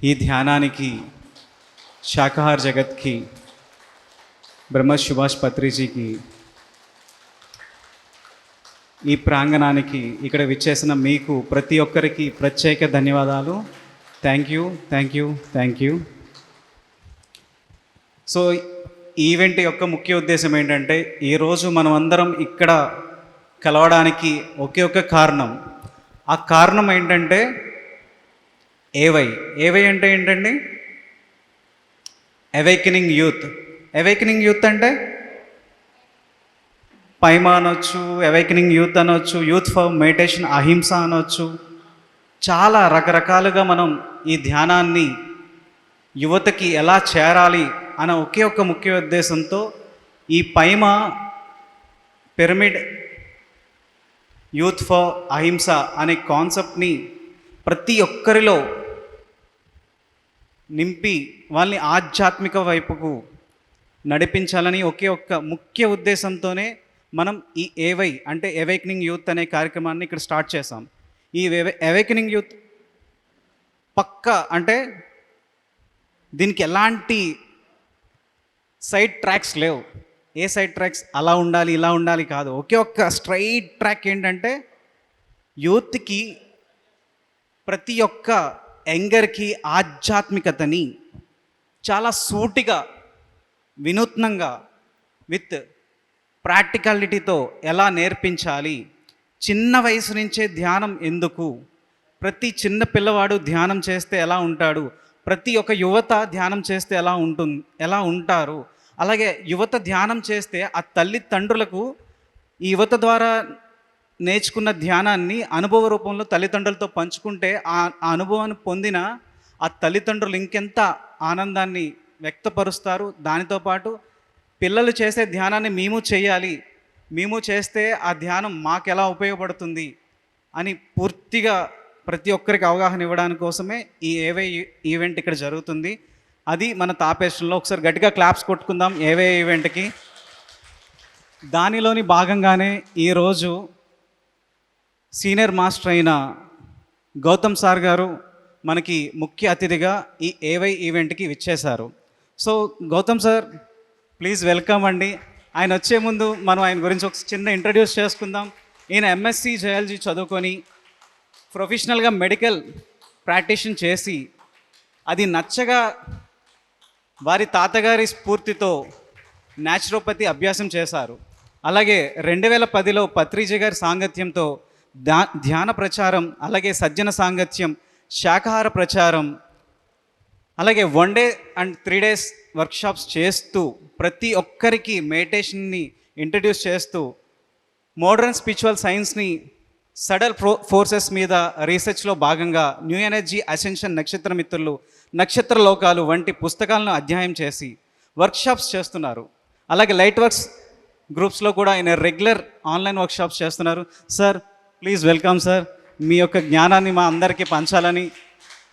ఈ ధ్యానానికి శాకాహార జగత్కి బ్రహ్మ సుభాష్ పత్రిజీకి ఈ ప్రాంగణానికి ఇక్కడ విచ్చేసిన మీకు ప్రతి ఒక్కరికి ప్రత్యేక ధన్యవాదాలు. Thank you, thank you, thank you. So event యొక్క ముఖ్య ఉద్దేశం ఏంటంటే, ఈరోజు మనం అందరం ఇక్కడ కలవడానికి ఒకే ఒక కారణం. ఆ కారణం ఏంటంటే ఏవై. ఏవై అంటే ఏంటండి? Awakening youth. అవేకనింగ్ యూత్ అంటే పైమా అనొచ్చు, అవేకనింగ్ యూత్ అనొచ్చు, యూత్ ఫర్ మెడిటేషన్ అహింస అనొచ్చు. చాలా రకరకాలుగా మనం ఈ ధ్యానాన్ని యువతకి ఎలా చేరాలి అన్న ఒకే ఒక ముఖ్య ఉద్దేశంతో ఈ పైమా పిరమిడ్ యూత్ ఫర్ అహింస అనే కాన్సెప్ట్ని ప్రతి ఒక్కరిలో నింపి వాళ్ళని ఆధ్యాత్మిక వైపుకు నడిపించాలని ఒకే ఒక్క ముఖ్య ఉద్దేశంతోనే మనం ఈ ఏవై అంటే అవేకనింగ్ యూత్ అనే కార్యక్రమాన్ని ఇక్కడ స్టార్ట్ చేసాం. ఈ అవేకనింగ్ యూత్ అంటే దీనికి ఎలాంటి సైడ్ ట్రాక్స్ లేవు. ఏ సైడ్ ట్రాక్స్ అలా ఉండాలి ఇలా ఉండాలి కాదు. ఒకే ఒక్క స్ట్రైట్ ట్రాక్ ఏంటంటే యూత్కి, ప్రతి ఒక్క యంగర్కి ఆధ్యాత్మికతని చాలా సూటిగా, వినూత్నంగా, విత్ ప్రాక్టికాలిటీతో ఎలా నేర్పించాలి. చిన్న వయసు నుంచే ధ్యానం ఎందుకు, ప్రతి చిన్న పిల్లవాడు ధ్యానం చేస్తే ఎలా ఉంటాడు, ప్రతి ఒక్క యువత ధ్యానం చేస్తే ఎలా ఉంటారు, అలాగే యువత ధ్యానం చేస్తే ఆ తల్లిదండ్రులకు ఈ యువత ద్వారా నేర్చుకున్న ధ్యానాన్ని అనుభవ రూపంలో తల్లిదండ్రులతో పంచుకుంటే ఆ అనుభవాన్ని పొందిన ఆ తల్లిదండ్రులు ఇంకెంత ఆనందాన్ని వ్యక్తపరుస్తారు. దానితో పాటు పిల్లలు చేసే ధ్యానాన్ని మేము చేయాలి, మేము చేస్తే ఆ ధ్యానం మాకు ఎలా ఉపయోగపడుతుంది అని పూర్తిగా ప్రతి ఒక్కరికి అవగాహన ఇవ్వడానికి కోసమే ఈ ఏవై ఈవెంట్ ఇక్కడ జరుగుతుంది. అది మన తాపేశ్వరంలో. ఒకసారి గట్టిగా క్లాప్స్ కొట్టుకుందాం ఏవై ఈవెంట్కి. దానిలోని భాగంగానే ఈరోజు సీనియర్ మాస్టర్ అయిన గౌతమ్ సార్ గారు మనకి ముఖ్య అతిథిగా ఈ ఏవై ఈవెంట్కి విచ్చేశారు. So Gautam sir, please welcome అండి. ఆయన వచ్చే ముందు మనం ఆయన గురించి ఒక చిన్న ఇంట్రడ్యూస్ చేసుకుందాం. ఈయన ఎంఎస్సి జయాలజీ చదువుకొని ప్రొఫెషనల్గా మెడికల్ ప్రాక్టీషన్ చేసి అది నచ్చగా వారి తాతగారి స్ఫూర్తితో న్యాచురోపతి అభ్యాసం చేశారు. అలాగే 2010లో పత్రిజీ గారి సాంగత్యంతో ధ్యాన ప్రచారం, అలాగే సజ్జన సాంగత్యం, శాకాహార ప్రచారం, అలాగే 1 డే అండ్ 3 డేస్ వర్క్షాప్స్ చేస్తూ ప్రతి ఒక్కరికి మెడిటేషన్ని ఇంట్రడ్యూస్ చేస్తూ మోడర్న్ స్పిరిచువల్ సైన్స్ని సడల్ ఫోర్సెస్ మీద రీసెర్చ్లో భాగంగా న్యూ ఎనర్జీ అసెన్షన్, నక్షత్ర మిత్రులు, నక్షత్ర లోకాలు వంటి పుస్తకాలను అధ్యయనం చేసి వర్క్షాప్స్ చేస్తున్నారు. అలాగే లైట్ వర్క్స్ గ్రూప్స్లో కూడా ఆయన రెగ్యులర్ ఆన్లైన్ వర్క్షాప్స్ చేస్తున్నారు. Sir, please welcome sir. మీ యొక్క జ్ఞానాన్ని మా అందరికీ పంచాలని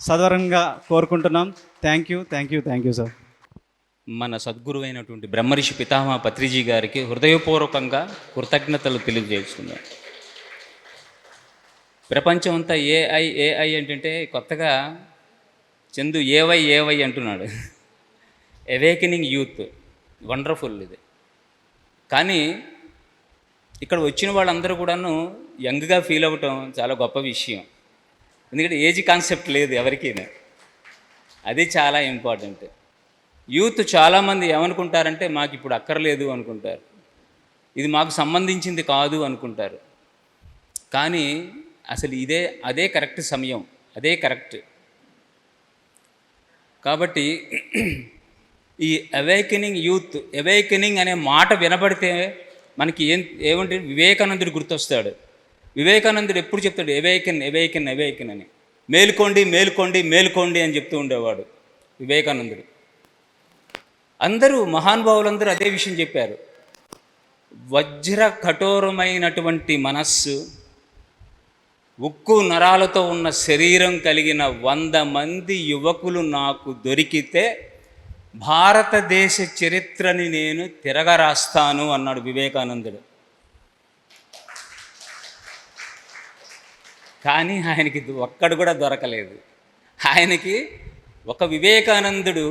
సదవరంగా కోరుకుంటున్నాం. Thank you, thank you, thank you sir. మన సద్గురువైనటువంటి బ్రహ్మర్షి పితామహ పత్రిజీ గారికి హృదయపూర్వకంగా కృతజ్ఞతలు తెలియజేస్తున్నాం. ప్రపంచం అంతా ఏఐ ఏఐ ఏంటంటే కొత్తగా చందు ఏవై అంటున్నాడు. అవేకనింగ్ యూత్ వండర్ఫుల్ ఇది. కానీ ఇక్కడ వచ్చిన వాళ్ళందరూ కూడాను యంగ్గా ఫీల్ అవ్వటం చాలా గొప్ప విషయం. ఎందుకంటే ఏజ్ కాన్సెప్ట్ లేదు ఎవరికైనా, అది చాలా ఇంపార్టెంట్. యూత్ చాలామంది ఏమనుకుంటారంటే మాకు ఇప్పుడు అక్కర్లేదు అనుకుంటారు, ఇది మాకు సంబంధించింది కాదు అనుకుంటారు. కానీ అసలు అదే కరెక్ట్ సమయం, అదే కరెక్ట్. కాబట్టి ఈ అవేకనింగ్ యూత్, అవేకనింగ్ అనే మాట వినబడితే మనకి ఏమంటే వివేకానందుడు గుర్తొస్తాడు. వివేకానందుడు ఎప్పుడు చెప్తాడు అవేకన్ అవేకన్ అవేకన్ అని, మేల్కోండి మేల్కోండి మేల్కోండి అని చెప్తూ ఉండేవాడు వివేకానందుడు. అందరూ మహానుభావులందరూ అదే విషయం చెప్పారు. వజ్ర కఠోరమైనటువంటి మనస్సు, ఉక్కు నరాలతో ఉన్న శరీరం కలిగిన 100 మంది యువకులు నాకు దొరికితే భారతదేశ చరిత్రని నేను తిరగరాస్తాను అన్నాడు వివేకానందుడు. కానీ ఆయనకి ఒక్కడు కూడా దొరకలేదు. ఆయనకి ఒక వివేకానందుడు,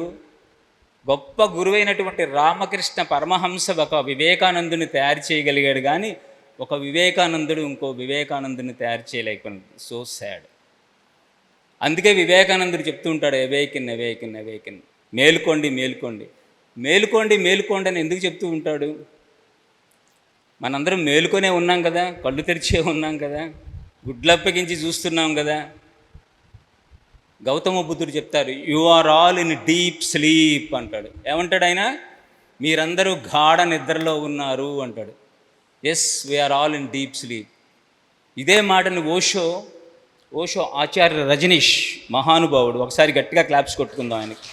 గొప్ప గురువైనటువంటి రామకృష్ణ పరమహంస ఒక వివేకానందుని తయారు చేయగలిగాడు, కానీ ఒక వివేకానందుడు ఇంకో వివేకానందుని తయారు చేయలేకపోయింది. So sad. అందుకే వివేకానందుడు చెప్తూ ఉంటాడు, అవేకిన్ అవేకిన్ అవేకిన్, మేలుకోండి మేలుకోండి మేలుకోండి మేలుకోండి అని ఎందుకు చెప్తూ ఉంటాడు? మనందరం మేలుకొనే ఉన్నాం కదా, కళ్ళు తెరిచే ఉన్నాం కదా, గుడ్లప్పగించి చూస్తున్నాం కదా. గౌతమ బుద్ధుడు చెప్తారు, you are all in deep sleep అంటాడు. ఏమంటాడు ఆయన? మీరందరూ గాఢ నిద్రలో ఉన్నారు అంటాడు. Yes, we are all in deep sleep. ఇదే మాటని ఓషో ఆచార్య రజనీష్ మహానుభావుడు, ఒకసారి గట్టిగా క్లాప్స్ కొట్టుకుందాం ఆయనకి.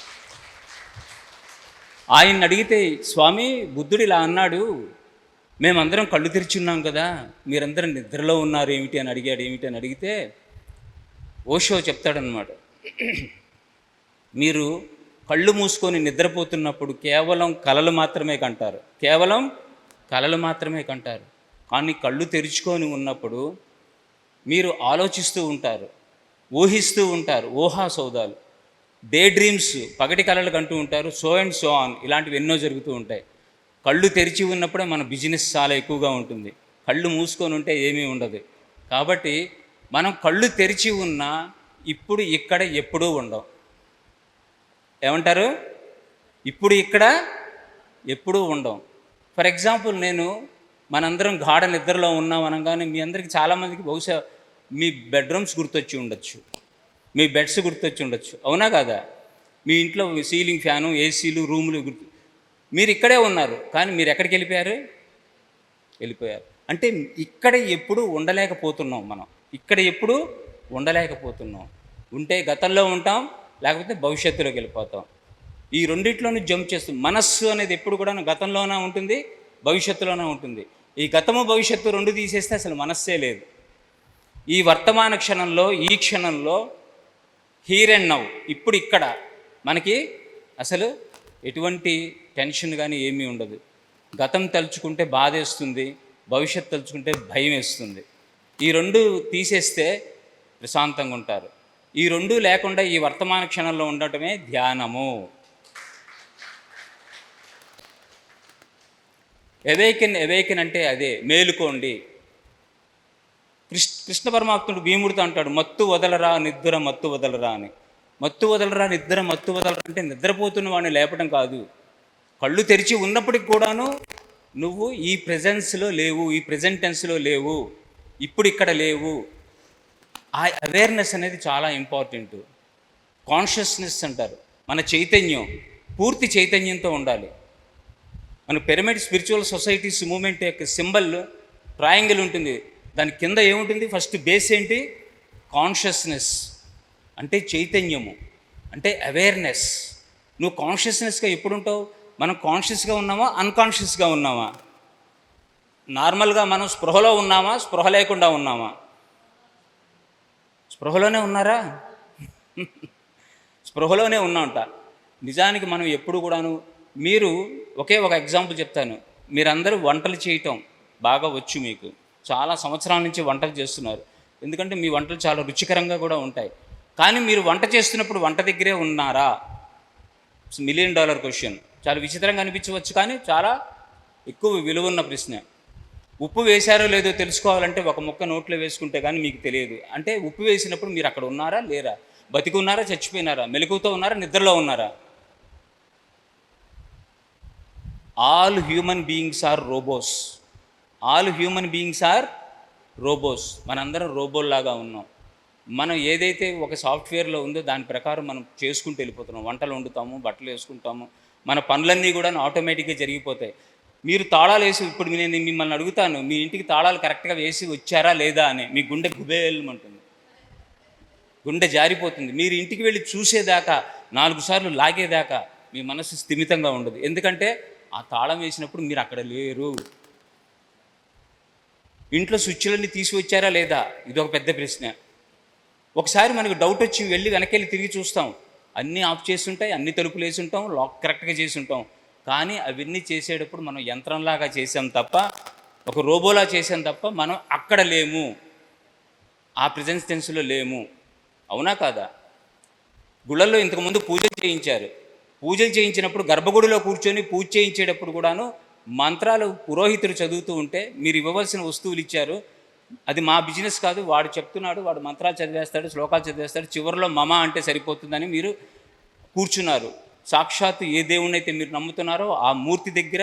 ఆయన్ని అడిగితే, స్వామి బుద్ధుడు ఇలా అన్నాడు, మేమందరం కళ్ళు తెరిచున్నాం కదా, మీరందరం నిద్రలో ఉన్నారు ఏమిటి అని అడిగాడు. ఏమిటి అని అడిగితే ఓషో చెప్తాడనమాట, మీరు కళ్ళు మూసుకొని నిద్రపోతున్నప్పుడు కేవలం కలలు మాత్రమే కంటారు, కేవలం కలలు మాత్రమే కంటారు. కానీ కళ్ళు తెరుచుకొని ఉన్నప్పుడు మీరు ఆలోచిస్తూ ఉంటారు, ఊహిస్తూ ఉంటారు, ఊహా సౌదాలు, డే డ్రీమ్స్, పగటి కలలు కంటూ ఉంటారు, సో అండ్ సో ఆన్, ఇలాంటివి ఎన్నో జరుగుతూ ఉంటాయి. కళ్ళు తెరిచి ఉన్నప్పుడే మన బిజినెస్ చాలా ఎక్కువగా ఉంటుంది, కళ్ళు మూసుకొని ఉంటే ఏమీ ఉండదు. కాబట్టి మనం కళ్ళు తెరిచి ఉన్నా ఇప్పుడు ఇక్కడ ఎప్పుడూ ఉండవు. ఏమంటారు? ఇప్పుడు ఇక్కడ ఎప్పుడూ ఉండవు. ఫర్ ఎగ్జాంపుల్, మనందరం గాఢ నిద్రలో ఉన్నాం అనగానే మీ అందరికీ చాలామందికి బహుశా మీ బెడ్రూమ్స్ గుర్తొచ్చి ఉండొచ్చు, మీ బెడ్స్ గుర్తొచ్చి ఉండొచ్చు, అవునా కాదా? మీ ఇంట్లో సీలింగ్ ఫ్యాను, ఏసీలు, రూములు మీరు ఇక్కడే ఉన్నారు, కానీ మీరు ఎక్కడికి వెళ్ళిపోయారు. అంటే ఇక్కడ ఎప్పుడు ఉండలేకపోతున్నాం మనం, ఇక్కడ ఎప్పుడు ఉండలేకపోతున్నాం. ఉంటే గతంలో ఉంటాం, లేకపోతే భవిష్యత్తులోకి వెళ్ళిపోతాం. ఈ రెండిట్లోనూ జంప్ చేస్తాం. మనస్సు అనేది ఎప్పుడు కూడా గతంలోనే ఉంటుంది, భవిష్యత్తులోనే ఉంటుంది. ఈ గతము భవిష్యత్తు రెండు తీసేస్తే అసలు మనస్సే లేదు. ఈ వర్తమాన క్షణంలో, ఈ క్షణంలో, హీర్ అండ్ నౌ, ఇప్పుడు ఇక్కడ మనకి అసలు ఎటువంటి టెన్షన్ కానీ ఏమీ ఉండదు. గతం తలుచుకుంటే బాధేస్తుంది, భవిష్యత్తు తలుచుకుంటే భయం వేస్తుంది. ఈ రెండు తీసేస్తే ప్రశాంతంగా ఉంటారు. ఈ రెండు లేకుండా ఈ వర్తమాన క్షణంలో ఉండటమే ధ్యానము. అవేకెన్ అంటే అదే, మేలుకోండి. కృష్ణ పరమాత్ముడు భీముడితో అంటాడు, మత్తు వదలరా నిద్ర మత్తు వదలరా అని. మత్తు వదలరా నిద్ర మత్తు వదలరా అంటే నిద్రపోతున్న వాడిని లేపడం కాదు, కళ్ళు తెరిచి ఉన్నప్పటికి కూడాను నువ్వు ఈ ప్రెజెన్స్లో లేవు, ఈ ప్రెజెంట్ టెన్స్లో లేవు, ఇప్పుడు ఇక్కడ లేవు. ఆ అవేర్నెస్ అనేది చాలా ఇంపార్టెంట్. కాన్షియస్నెస్ అంటారు. మన చైతన్యం పూర్తి చైతన్యంతో ఉండాలి. మన పిరమిడ్ స్పిరిచువల్ సొసైటీస్ మూమెంట్ యొక్క సింబల్ ట్రయాంగిల్ ఉంటుంది, దాని కింద ఏముంటుంది? ఫస్ట్ బేస్ ఏంటి? కాన్షియస్నెస్ అంటే చైతన్యము, అంటే అవేర్నెస్. నువ్వు కాన్షియస్నెస్గా ఎప్పుడు ఉంటావు? మనం కాన్షియస్గా ఉన్నామా, అన్కాన్షియస్గా ఉన్నామా? నార్మల్గా మనం స్పృహలో ఉన్నామా, స్పృహ లేకుండా ఉన్నామా? స్పృహలోనే ఉన్నారా? స్పృహలోనే ఉన్నామంట. నిజానికి మనం ఎప్పుడు కూడాను, మీరు ఒకే ఒక ఎగ్జాంపుల్ చెప్తాను. మీరందరూ వంటలు చేయటం బాగా వచ్చు, మీకు చాలా సంవత్సరాల నుంచి వంటలు చేస్తున్నారు, ఎందుకంటే మీ వంటలు చాలా రుచికరంగా కూడా ఉంటాయి. కానీ మీరు వంట చేస్తున్నప్పుడు వంట దగ్గరే ఉన్నారా? $1 మిలియన్ క్వశ్చన్. చాలా విచిత్రంగా అనిపించవచ్చు, కానీ చాలా ఎక్కువ విలువన్న ప్రశ్న. ఉప్పు వేశారో లేదో తెలుసుకోవాలంటే ఒక ముక్క నోట్లో వేసుకుంటే కానీ మీకు తెలియదు. అంటే ఉప్పు వేసినప్పుడు మీరు అక్కడ ఉన్నారా లేరా, బతికి ఉన్నారా చచ్చిపోయినారా, మెలకువతో ఉన్నారా నిద్రలో ఉన్నారా? All human beings are robots. All human beings are robots. మనందరం రోబోల్లాగా ఉన్నాం. మనం ఏదైతే ఒక సాఫ్ట్వేర్లో ఉందో దాని ప్రకారం మనం చేసుకుంటూ వెళ్ళిపోతున్నాం. వంటలు వండుతాము, బట్టలు వేసుకుంటాము, మన పనులన్నీ కూడా ఆటోమేటిక్గా జరిగిపోతాయి. మీరు తాళాలు వేసి, ఇప్పుడు నేను మిమ్మల్ని అడుగుతాను, మీ ఇంటికి తాళాలు కరెక్ట్గా వేసి వచ్చారా లేదా అని, మీ గుండె గుబేల్మంటుంది, గుండె జారిపోతుంది. మీరు ఇంటికి వెళ్ళి చూసేదాకా, 4 సార్లు లాగేదాకా మీ మనసు స్థిమితంగా ఉండదు. ఎందుకంటే ఆ తాళం వేసినప్పుడు మీరు అక్కడ లేరు. ఇంట్లో స్విచ్లన్నీ తీసుకొచ్చారా లేదా, ఇది ఒక పెద్ద ప్రశ్న. ఒకసారి మనకు డౌట్ వచ్చి వెళ్ళి వెనకెళ్ళి తిరిగి చూస్తాం, అన్నీ ఆఫ్ చేసి ఉంటాయి, అన్ని తలుపులు వేసి ఉంటాం, లాక్ కరెక్ట్గా చేసి ఉంటాం. కానీ అవన్నీ చేసేటప్పుడు మనం యంత్రంలాగా చేసాం తప్ప, ఒక రోబోలా చేసాం తప్ప, మనం అక్కడ లేము, ఆ ప్రెజెన్స్ టెన్స్లో లేము. అవునా కాదా? గుళ్ళల్లో ఇంతకుముందు పూజలు చేయించారు. పూజలు చేయించినప్పుడు గర్భగుడిలో కూర్చొని పూజ చేయించేటప్పుడు కూడాను మంత్రాలు పురోహితుడు చదువుతూ ఉంటే మీరు ఇవ్వవలసిన వస్తువులు ఇచ్చారు. అది మా బిజినెస్ కాదు, వాడు చెప్తున్నాడు, వాడు మంత్రాలు చదివేస్తాడు, శ్లోకాలు చదివేస్తాడు, చివరిలో మమ అంటే సరిపోతుందని మీరు కూర్చున్నారు. సాక్షాత్తు ఏ దేవుణ్ణైతే మీరు నమ్ముతున్నారో ఆ మూర్తి దగ్గర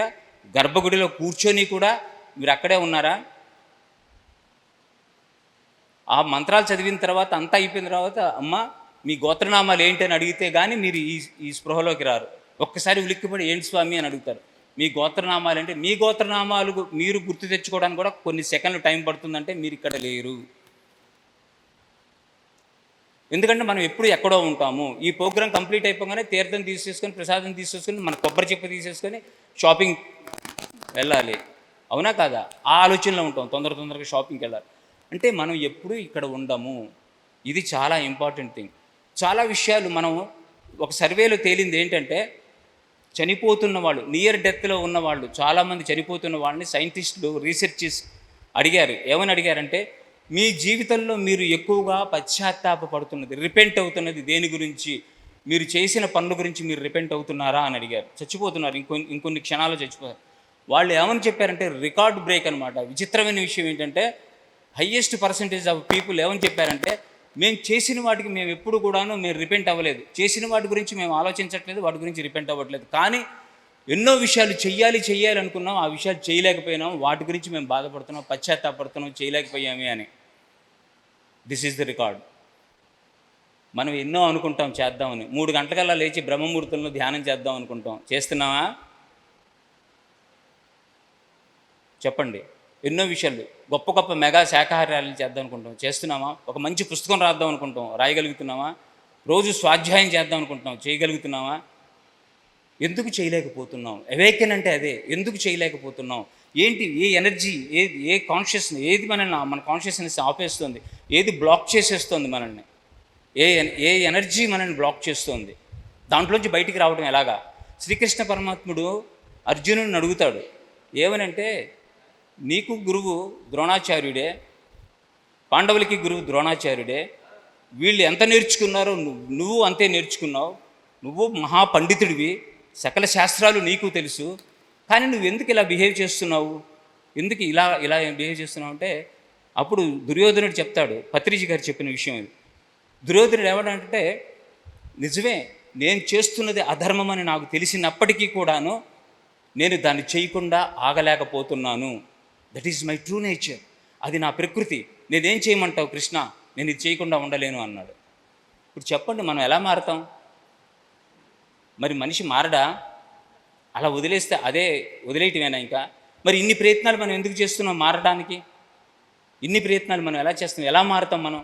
గర్భగుడిలో కూర్చొని కూడా మీరు అక్కడే ఉన్నారా? ఆ మంత్రాలు చదివిన తర్వాత అంతా అయిపోయిన తర్వాత అమ్మ మీ గోత్రనామాలు ఏంటి అని అడిగితే కానీ మీరు ఈ స్పృహలోకి రారు. ఒక్కసారి ఉలిక్కిపడి ఏంటి స్వామి అని అడుగుతారు. మీ గోత్రనామాలు అంటే మీ గోత్రనామాలు మీరు గుర్తు తెచ్చుకోవడానికి కూడా కొన్ని సెకండ్లు టైం పడుతుందంటే మీరు ఇక్కడ లేరు. ఎందుకంటే మనం ఎప్పుడు ఎక్కడో ఉంటాము. ఈ ప్రోగ్రాం కంప్లీట్ అయిపోగానే తీర్థం తీసేసుకొని ప్రసాదం తీసేసుకొని మన కొబ్బరి చెప్పు తీసేసుకొని షాపింగ్ వెళ్ళాలి. అవునా కాదా? ఆ ఆలోచనలో ఉంటాం, తొందరగా షాపింగ్కి వెళ్ళాలి. అంటే మనం ఎప్పుడూ ఇక్కడ ఉండము. ఇది చాలా ఇంపార్టెంట్ థింగ్. చాలా విషయాలు మనం ఒక సర్వేలో తేలింది ఏంటంటే, చనిపోతున్న వాళ్ళు, నియర్ డెత్లో ఉన్నవాళ్ళు, చాలామంది చనిపోతున్న వాళ్ళని సైంటిస్టులు రీసెర్చెస్ అడిగారు. ఏమని అడిగారంటే, మీ జీవితంలో మీరు ఎక్కువగా పశ్చాత్తాపడుతున్నది, రిపెంట్ అవుతున్నది దేని గురించి, మీరు చేసిన పనుల గురించి మీరు రిపెంట్ అవుతున్నారా అని అడిగారు. చచ్చిపోతున్నారు, ఇంకొన్ని క్షణాలు చచ్చిపోతారు. వాళ్ళు ఏమని చెప్పారంటే రికార్డ్ బ్రేక్ అనమాట. విచిత్రమైన విషయం ఏంటంటే హయ్యెస్ట్ పర్సంటేజ్ ఆఫ్ పీపుల్ ఏమని చెప్పారంటే, మేము చేసిన వాటికి మేము ఎప్పుడు కూడాను మేము రిపెంట్ అవ్వలేదు, చేసిన వాటి గురించి మేము ఆలోచించట్లేదు, వాటి గురించి రిపెంట్ అవ్వట్లేదు, కానీ ఎన్నో విషయాలు చెయ్యాలి అనుకున్నాం, ఆ విషయాలు చేయలేకపోయినాం, వాటి గురించి మేము బాధపడుతున్నాం, పశ్చాత్తాపడుతున్నాం, చేయలేకపోయామే అని. This is the record. మనం ఎన్నో అనుకుంటాం చేద్దామని. 3 గంటలకల్లా లేచి బ్రహ్మముహూర్తంలో ధ్యానం చేద్దాం అనుకుంటాం. చేస్తున్నావా? చెప్పండి. ఎన్నో విషయాలు, గొప్ప మెగా శాఖాహారాలు చేద్దాం అనుకుంటాం. చేస్తున్నామా? ఒక మంచి పుస్తకం రాద్దాం అనుకుంటాం, రాయగలుగుతున్నామా? రోజు స్వాధ్యాయం చేద్దాం అనుకుంటున్నాం, చేయగలుగుతున్నామా? ఎందుకు చేయలేకపోతున్నాం? అవేకెన్ అంటే అదే. ఎందుకు చేయలేకపోతున్నాం? ఏంటి? ఏ ఎనర్జీ, ఏ కాన్షియస్నెస్, ఏది మన కాన్షియస్నెస్ ఆపేస్తుంది, ఏది బ్లాక్ చేసేస్తుంది మనల్ని, ఏ ఎనర్జీ మనల్ని బ్లాక్ చేస్తుంది? దాంట్లోంచి బయటికి రావడం ఎలాగా? శ్రీకృష్ణ పరమాత్ముడు అర్జునుడిని అడుగుతాడు, ఏమనంటే, నీకు గురువు ద్రోణాచార్యుడే, పాండవులకి గురువు ద్రోణాచార్యుడే, వీళ్ళు ఎంత నేర్చుకున్నారో నువ్వు అంతే నేర్చుకున్నావు, నువ్వు మహాపండితుడివి, సకల శాస్త్రాలు నీకు తెలుసు, కానీ నువ్వు ఎందుకు ఇలా బిహేవ్ చేస్తున్నావు, ఎందుకు ఇలా బిహేవ్ చేస్తున్నావు అంటే, అప్పుడు దుర్యోధనుడు చెప్తాడు, పత్రిజీ గారు చెప్పిన విషయం ఇది. దుర్యోధనుడు ఏమంటే, నిజమే, నేను చేస్తున్నది అధర్మం అని నాకు తెలిసినప్పటికీ కూడాను నేను దాన్ని చేయకుండా ఆగలేకపోతున్నాను. That is my true nature. అది నా ప్రకృతి. నేనేం చేయమంటావు కృష్ణ, నేను ఇది చేయకుండా ఉండలేను అన్నాడు. ఇప్పుడు చెప్పండి, మనం ఎలా మారుతాం? మరి మనిషి మారడా? అలా వదిలేస్తే అదే వదిలేయటమేనా ఇంకా? మరి ఇన్ని ప్రయత్నాలు మనం ఎందుకు చేస్తున్నాం మారడానికి? ఇన్ని ప్రయత్నాలు మనం ఎలా చేస్తున్నాం? ఎలా మారుతాం మనం?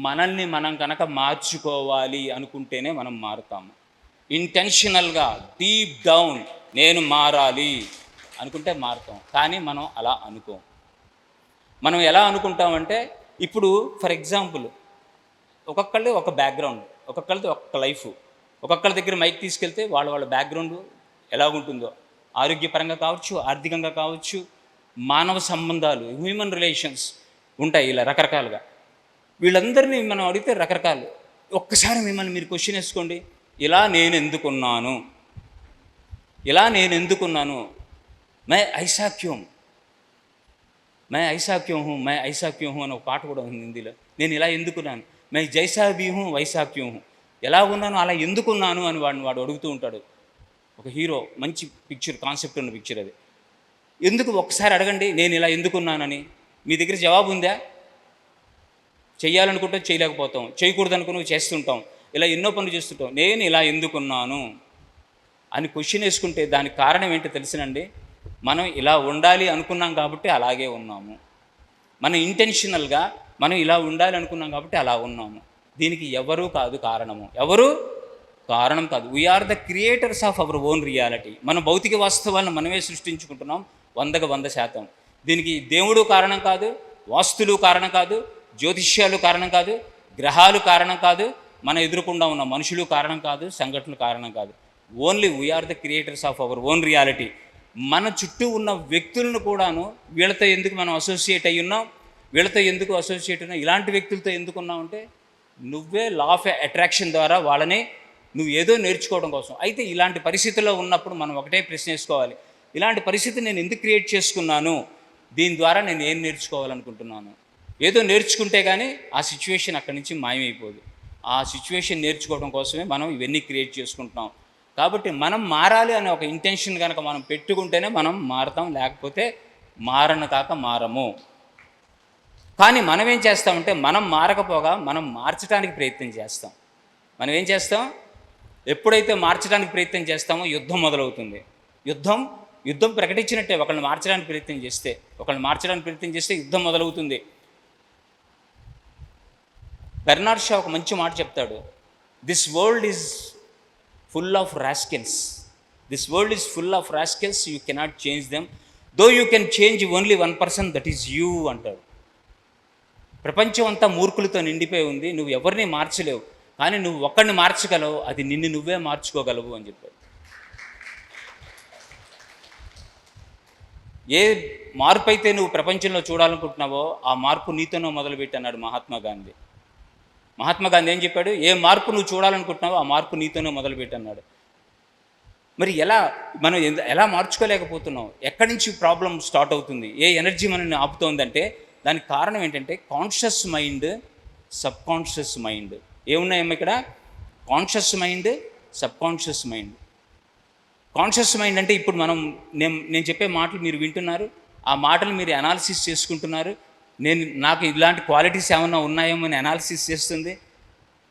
మనల్ని మనం కనుక మార్చుకోవాలి అనుకుంటేనే మనం మారుతాము. ఇంటెన్షనల్గా డీప్ డౌన్ నేను మారాలి అనుకుంటే మారుతాం. కానీ మనం అలా అనుకోం. మనం ఎలా అనుకుంటామంటే, ఇప్పుడు ఫర్ ఎగ్జాంపుల్ ఒక్కొక్కళ్ళది ఒక బ్యాక్గ్రౌండ్, ఒక్కొక్కళ్ళది ఒక్కొక్క లైఫ్, ఒక్కొక్కళ్ళ దగ్గర మైక్ తీసుకెళ్తే వాళ్ళ బ్యాక్గ్రౌండ్ ఎలాగుంటుందో, ఆరోగ్యపరంగా కావచ్చు, ఆర్థికంగా కావచ్చు, మానవ సంబంధాలు, హ్యూమన్ రిలేషన్స్ ఉంటాయి ఇలా రకరకాలుగా. వీళ్ళందరినీ మనం అడిగితే రకరకాలు. ఒక్కసారి మిమ్మల్ని మీరు క్వశ్చన్ వేసుకోండి, ఇలా నేను ఎందుకున్నాను, मै ऐसा क्यों हूँ, मैं ऐसा क्यों हूँ అని ఒక పాట కూడా ఉంది హిందీలో. నేను ఇలా ఎందుకున్నాను, मैं जैसा भी हूँ वैसा क्यों हूँ, ఎలా ఉన్నాను అలా ఎందుకున్నాను అని వాడు అడుగుతూ ఉంటాడు. ఒక హీరో, మంచి పిక్చర్, కాన్సెప్ట్ ఉన్న పిక్చర్ అది. ఎందుకు ఒక్కసారి అడగండి, నేను ఇలా ఎందుకున్నానని. మీ దగ్గర జవాబు ఉందా? చెయ్యాలనుకుంటే చేయలేకపోతాం, చేయకూడదు అనుకుని చేస్తుంటాం, ఇలా ఎన్నో పనులు చేస్తుంటాం. నేను ఇలా ఎందుకున్నాను అని క్వశ్చన్ వేసుకుంటే దానికి కారణం ఏంటో తెలిసినండి. మనం ఇలా ఉండాలి అనుకున్నాం కాబట్టి అలాగే ఉన్నాము. మనం ఇంటెన్షనల్గా మనం ఇలా ఉండాలి అనుకున్నాం కాబట్టి అలా ఉన్నాము. దీనికి ఎవరు కాదు కారణము, ఎవరు కారణం కాదు. We are the creators of our own reality. మన భౌతిక వాస్తవాలను మనమే సృష్టించుకుంటున్నాం 100%. దీనికి దేవుడు కారణం కాదు, వాస్తులు కారణం కాదు, జ్యోతిష్యాలు కారణం కాదు, గ్రహాలు కారణం కాదు, మన ఎదురుకుండా ఉన్న మనుషులు కారణం కాదు, సంఘటనలు కారణం కాదు. Only we are the creators of our own reality. మన చుట్టూ ఉన్న వ్యక్తులను కూడాను వీళ్ళతో ఎందుకు మనం అసోసియేట్ అయ్యి ఉన్నాం, వీళ్ళతో ఎందుకు అసోసియేట్ ఉన్నాం, ఇలాంటి వ్యక్తులతో ఎందుకు ఉన్నామంటే నువ్వే లా ఆఫ్ అట్రాక్షన్ ద్వారా వాళ్ళని నువ్వు ఏదో నేర్చుకోవడం కోసం. అయితే ఇలాంటి పరిస్థితుల్లో ఉన్నప్పుడు మనం ఒకటే ప్రశ్న వేసుకోవాలి, ఇలాంటి పరిస్థితి నేను ఎందుకు క్రియేట్ చేసుకున్నాను, దీని ద్వారా నేను ఏం నేర్చుకోవాలనుకుంటున్నాను. ఏదో నేర్చుకుంటే కానీ ఆ సిచ్యువేషన్ అక్కడి నుంచి మాయమైపోదు. ఆ సిచ్యువేషన్ నేర్చుకోవడం కోసమే మనం ఇవన్నీ క్రియేట్ చేసుకుంటున్నాం. కాబట్టి మనం మారాలి అనే ఒక ఇంటెన్షన్ కనుక మనం పెట్టుకుంటేనే మనం మారతాం, లేకపోతే మారను కాక మారము. కానీ మనం ఏం చేస్తామంటే మనం మారకపోగా మనం మార్చడానికి ప్రయత్నం చేస్తాం. మనం ఏం చేస్తాం, ఎప్పుడైతే మార్చడానికి ప్రయత్నం చేస్తామో యుద్ధం మొదలవుతుంది. యుద్ధం ప్రకటించినట్టే. ఒకళ్ళని మార్చడానికి ప్రయత్నం చేస్తే యుద్ధం మొదలవుతుంది. బెర్నార్డ్ షా ఒక మంచి మాట చెప్తాడు, this world is full of rascals. You cannot change them, though you can change only 1%, that is you అంటాడు. ప్రపంచం అంతా మూర్ఖులతో నిండిపోయి ఉంది, నువ్వు ఎవరిని మార్చలేవు, కానీ నువ్వు ఒక్కడిని మార్చగలవు, అది నిన్ను నువ్వే మార్చుకోగలవు అని చెప్పాడు. ఏ మార్పు అయితే నువ్వు ప్రపంచంలో చూడాలనుకుంటున్నావో ఆ మార్పు నీతోనో మొదలుపెట్టి అన్నాడు మహాత్మా గాంధీ. ఏం చెప్పాడు, ఏ మార్పు నువ్వు చూడాలనుకుంటున్నావో ఆ మార్పు నీతోనే మొదలుపెట్టి అన్నాడు. మరి మనం ఎలా మార్చుకోలేకపోతున్నాం? ఎక్కడి నుంచి ప్రాబ్లం స్టార్ట్ అవుతుంది? ఏ ఎనర్జీ మనల్ని ఆపుతోందంటే దానికి కారణం ఏంటంటే conscious mind, subconscious mind. ఏమున్నాయమ్మా ఇక్కడ? Conscious mind, subconscious mind. Conscious mind అంటే ఇప్పుడు నేను చెప్పే మాటలు మీరు వింటున్నారు, ఆ మాటలు మీరు అనాలిసిస్ చేసుకుంటున్నారు. నాకు ఇలాంటి క్వాలిటీస్ ఏమన్నా ఉన్నాయేమో అని అనాలిసిస్ చేస్తుంది.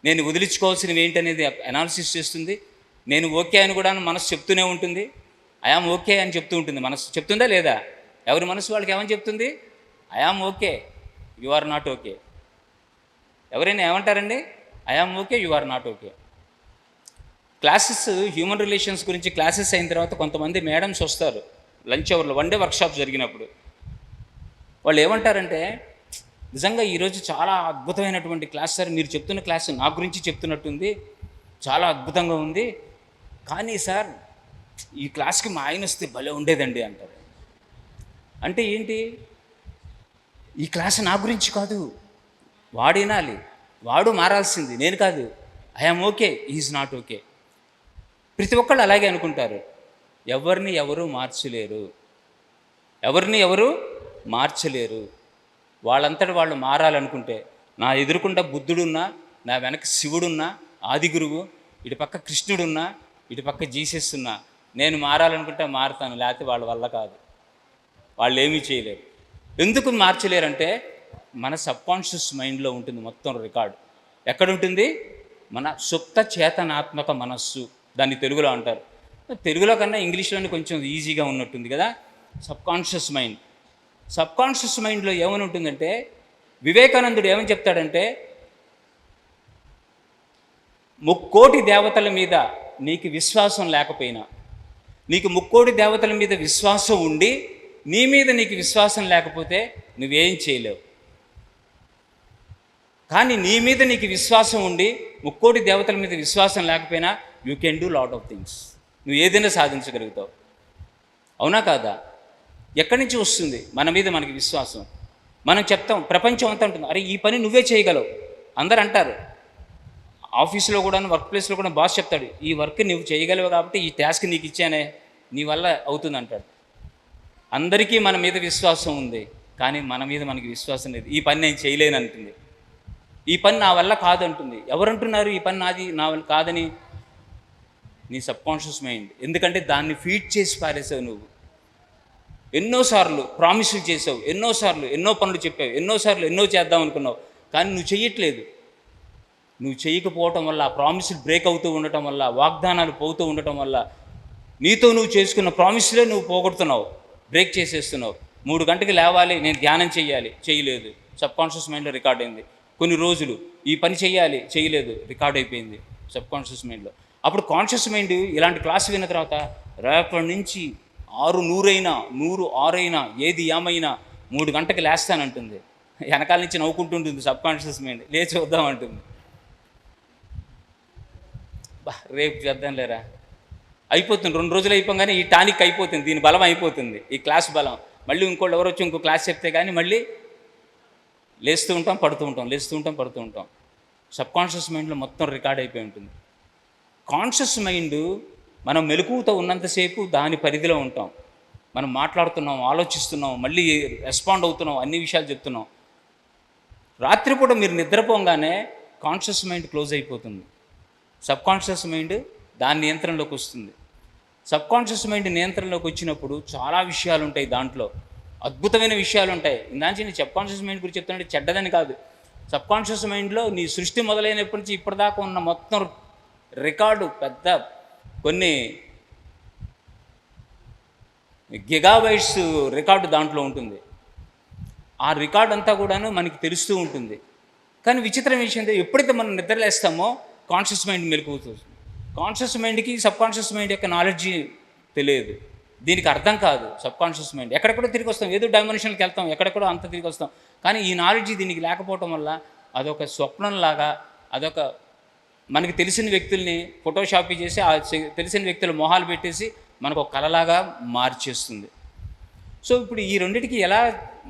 నేను వదిలించుకోవాల్సినవి ఏంటనేది అనాలిసిస్ చేస్తుంది. నేను ఓకే అని కూడా మనసు చెప్తూనే ఉంటుంది. ఐఆమ్ ఓకే అని చెప్తూ ఉంటుంది. మనసు చెప్తుందా లేదా? ఎవరి మనసు వాళ్ళకి ఏమని చెప్తుంది? I am okay, you are not okay. ఎవరైనా ఏమంటారండి? I am okay, you are not okay. Classes, human relations గురించి క్లాసెస్ అయిన తర్వాత కొంతమంది మేడమ్స్ వస్తారు లంచ్ అవర్లో, 1 డే వర్క్షాప్ జరిగినప్పుడు. వాళ్ళు ఏమంటారంటే, నిజంగా ఈరోజు చాలా అద్భుతమైనటువంటి క్లాస్ సార్, మీరు చెప్తున్న క్లాస్ నా గురించి చెప్తున్నట్టుంది, చాలా అద్భుతంగా ఉంది, కానీ సార్ ఈ క్లాస్కి మా ఆయన వస్తే భలే ఉండేదండి అంటారు. అంటే ఏంటి? ఈ క్లాస్ నా గురించి కాదు, వాడు వినాలి, వాడు మారాల్సింది, నేను కాదు. I am okay, is not okay. ప్రతి ఒక్కళ్ళు అలాగే అనుకుంటారు. ఎవరిని ఎవరు మార్చలేరు. వాళ్ళంతటి వాళ్ళు మారాలనుకుంటే, నా ఎదురుకుండా బుద్ధుడున్నా, నా వెనక శివుడున్నా, ఆది గురువు, ఇటు పక్క కృష్ణుడున్నా, ఇటు పక్క జీసస్ ఉన్నా, నేను మారాలనుకుంటే మారుతాను, లేకపోతే వాళ్ళ వల్ల కాదు. వాళ్ళు ఏమీ చేయలేరు. ఎందుకు మార్చలేరంటే మన సబ్కాన్షియస్ మైండ్లో ఉంటుంది మొత్తం రికార్డు. ఎక్కడుంటుంది? మన సుప్త చేతనాత్మక మనస్సు, దాన్ని తెలుగులో అంటారు. తెలుగులో కన్నా ఇంగ్లీష్లోనే కొంచెం ఈజీగా ఉన్నట్టుంది కదా. సబ్కాన్షియస్ మైండ్లో ఏమని ఉంటుందంటే, వివేకానందుడు ఏమని చెప్తాడంటే, 3,000,000 దేవతల మీద నీకు విశ్వాసం లేకపోయినా, నీకు 3,000,000 దేవతల మీద విశ్వాసం ఉండి నీ మీద నీకు విశ్వాసం లేకపోతే నువ్వేం చేయలేవు. కానీ నీ మీద నీకు విశ్వాసం ఉండి 3,000,000 దేవతల మీద విశ్వాసం లేకపోయినా you can do lot of things. నువ్వు ఏదైనా సాధించగలుగుతావు. అవునా కాదా? ఎక్కడి నుంచి వస్తుంది మన మీద మనకి విశ్వాసం? మనం చెప్తాం, ప్రపంచం అంతా ఉంటుంది, అరే ఈ పని నువ్వే చేయగలవు. అందరు అంటారు, ఆఫీసులో కూడా, వర్క్ ప్లేస్లో కూడా బాస్ చెప్తాడు, ఈ వర్క్ నువ్వు చేయగలవు కాబట్టి ఈ టాస్క్ నీకు ఇచ్చానే, నీ వల్ల అవుతుంది అంటాడు. అందరికీ మన మీద విశ్వాసం ఉంది, కానీ మన మీద మనకి విశ్వాసం లేదు. ఈ పని నేను చేయలేను అంటుంది, ఈ పని నా వల్ల కాదంటుంది. ఎవరంటున్నారు ఈ పని నా వల్ల కాదని? నీ సబ్కాన్షియస్ మైండ్. ఎందుకంటే దాన్ని ఫీడ్ చేసి పారేసావు నువ్వు. ఎన్నోసార్లు ప్రామిసులు చేసావు, ఎన్నోసార్లు ఎన్నో పనులు చెప్పావు, ఎన్నోసార్లు ఎన్నో చేద్దాం అనుకున్నావు, కానీ నువ్వు చెయ్యట్లేదు. నువ్వు చేయకపోవటం వల్ల, ఆ ప్రామిసులు బ్రేక్ అవుతూ ఉండటం వల్ల, వాగ్దానాలు పోతూ ఉండటం వల్ల, నీతో నువ్వు చేసుకున్న ప్రామిసులే నువ్వు పోగొడుతున్నావు, బ్రేక్ చేసేస్తున్నావు. 3 గంటలకు లేవాలి, నేను ధ్యానం చేయలేదు, సబ్కాన్షియస్ మైండ్లో రికార్డ్ అయింది. కొన్ని రోజులు ఈ పని చేయలేదు, రికార్డ్ అయిపోయింది సబ్కాన్షియస్ మైండ్లో. అప్పుడు కాన్షియస్ మైండ్ ఇలాంటి క్లాస్ విన్న తర్వాత రేపటి నుంచి 6 ఏది ఏమైనా 3 గంటలకు లేస్తానంటుంది. వెనకాల నుంచి నవ్వుకుంటుంటుంది సబ్కాన్షియస్ మైండ్, లేచి వద్దామంటుంది. రేపు చేద్దాం లేరా, అయిపోతుంది. 2 రోజులు అయిపోగానే ఈ టానిక్ అయిపోతుంది, దీని బలం అయిపోతుంది, ఈ క్లాస్ బలం. మళ్ళీ ఇంకోళ్ళు ఎవరు వచ్చి ఇంకో క్లాస్ చెప్తే కానీ మళ్ళీ లేస్తూ ఉంటాం, పడుతూ ఉంటాం. సబ్కాన్షియస్ మైండ్లో మొత్తం రికార్డ్ అయిపోయి ఉంటుంది. కాన్షియస్ మైండ్ మనం మెలకువతో ఉన్నంతసేపు దాని పరిధిలో ఉంటాం. మనం మాట్లాడుతున్నాం, ఆలోచిస్తున్నాం, మళ్ళీ రెస్పాండ్ అవుతున్నాం, అన్ని విషయాలు చెప్తున్నాం. రాత్రిపూట మీరు నిద్రపోగానే కాన్షియస్ మైండ్ క్లోజ్ అయిపోతుంది. సబ్కాన్షియస్ మైండ్ దాని నియంత్రణలోకి వస్తుంది. సబ్కాన్షియస్ మైండ్ నియంత్రణలోకి వచ్చినప్పుడు చాలా విషయాలు ఉంటాయి, దాంట్లో అద్భుతమైన విషయాలు ఉంటాయి. ఇందాంచి నేను సబ్కాన్షియస్ మైండ్ గురించి చెప్తుంటే చెడ్డదని కాదు. సబ్కాన్షియస్ మైండ్లో నీ సృష్టి మొదలైనప్పటి నుంచి ఇప్పటిదాకా ఉన్న మొత్తం రికార్డు పెద్ద కొన్ని గిగాబైట్స్ రికార్డు దాంట్లో ఉంటుంది. ఆ రికార్డ్ అంతా కూడాను మనకి తెలుస్తూ ఉంటుంది. కానీ విచిత్రం విషయం, ఎప్పుడైతే మనం నిద్రలేస్తామో కాన్షియస్ మైండ్ మెలకువతుంది. కాన్షియస్ మైండ్కి సబ్కాన్షియస్ మైండ్ యొక్క నాలెడ్జి తెలియదు, దీనికి అర్థం కాదు. సబ్కాన్షియస్ మైండ్ ఎక్కడెక్కడో తిరిగి వస్తాం, ఏదో డైమెన్షన్కి వెళ్తాం, ఎక్కడెక్కడో అంత తిరిగి వస్తాం. కానీ ఈ నాలెడ్జి దీనికి లేకపోవటం వల్ల అదొక స్వప్నంలాగా, అదొక మనకి తెలిసిన వ్యక్తుల్ని ఫోటోషాపీ చేసి ఆ తెలిసిన వ్యక్తుల మొహాలు పెట్టేసి మనకు ఒక కళలాగా మార్చేస్తుంది. సో ఇప్పుడు ఈ రెండింటికి ఎలా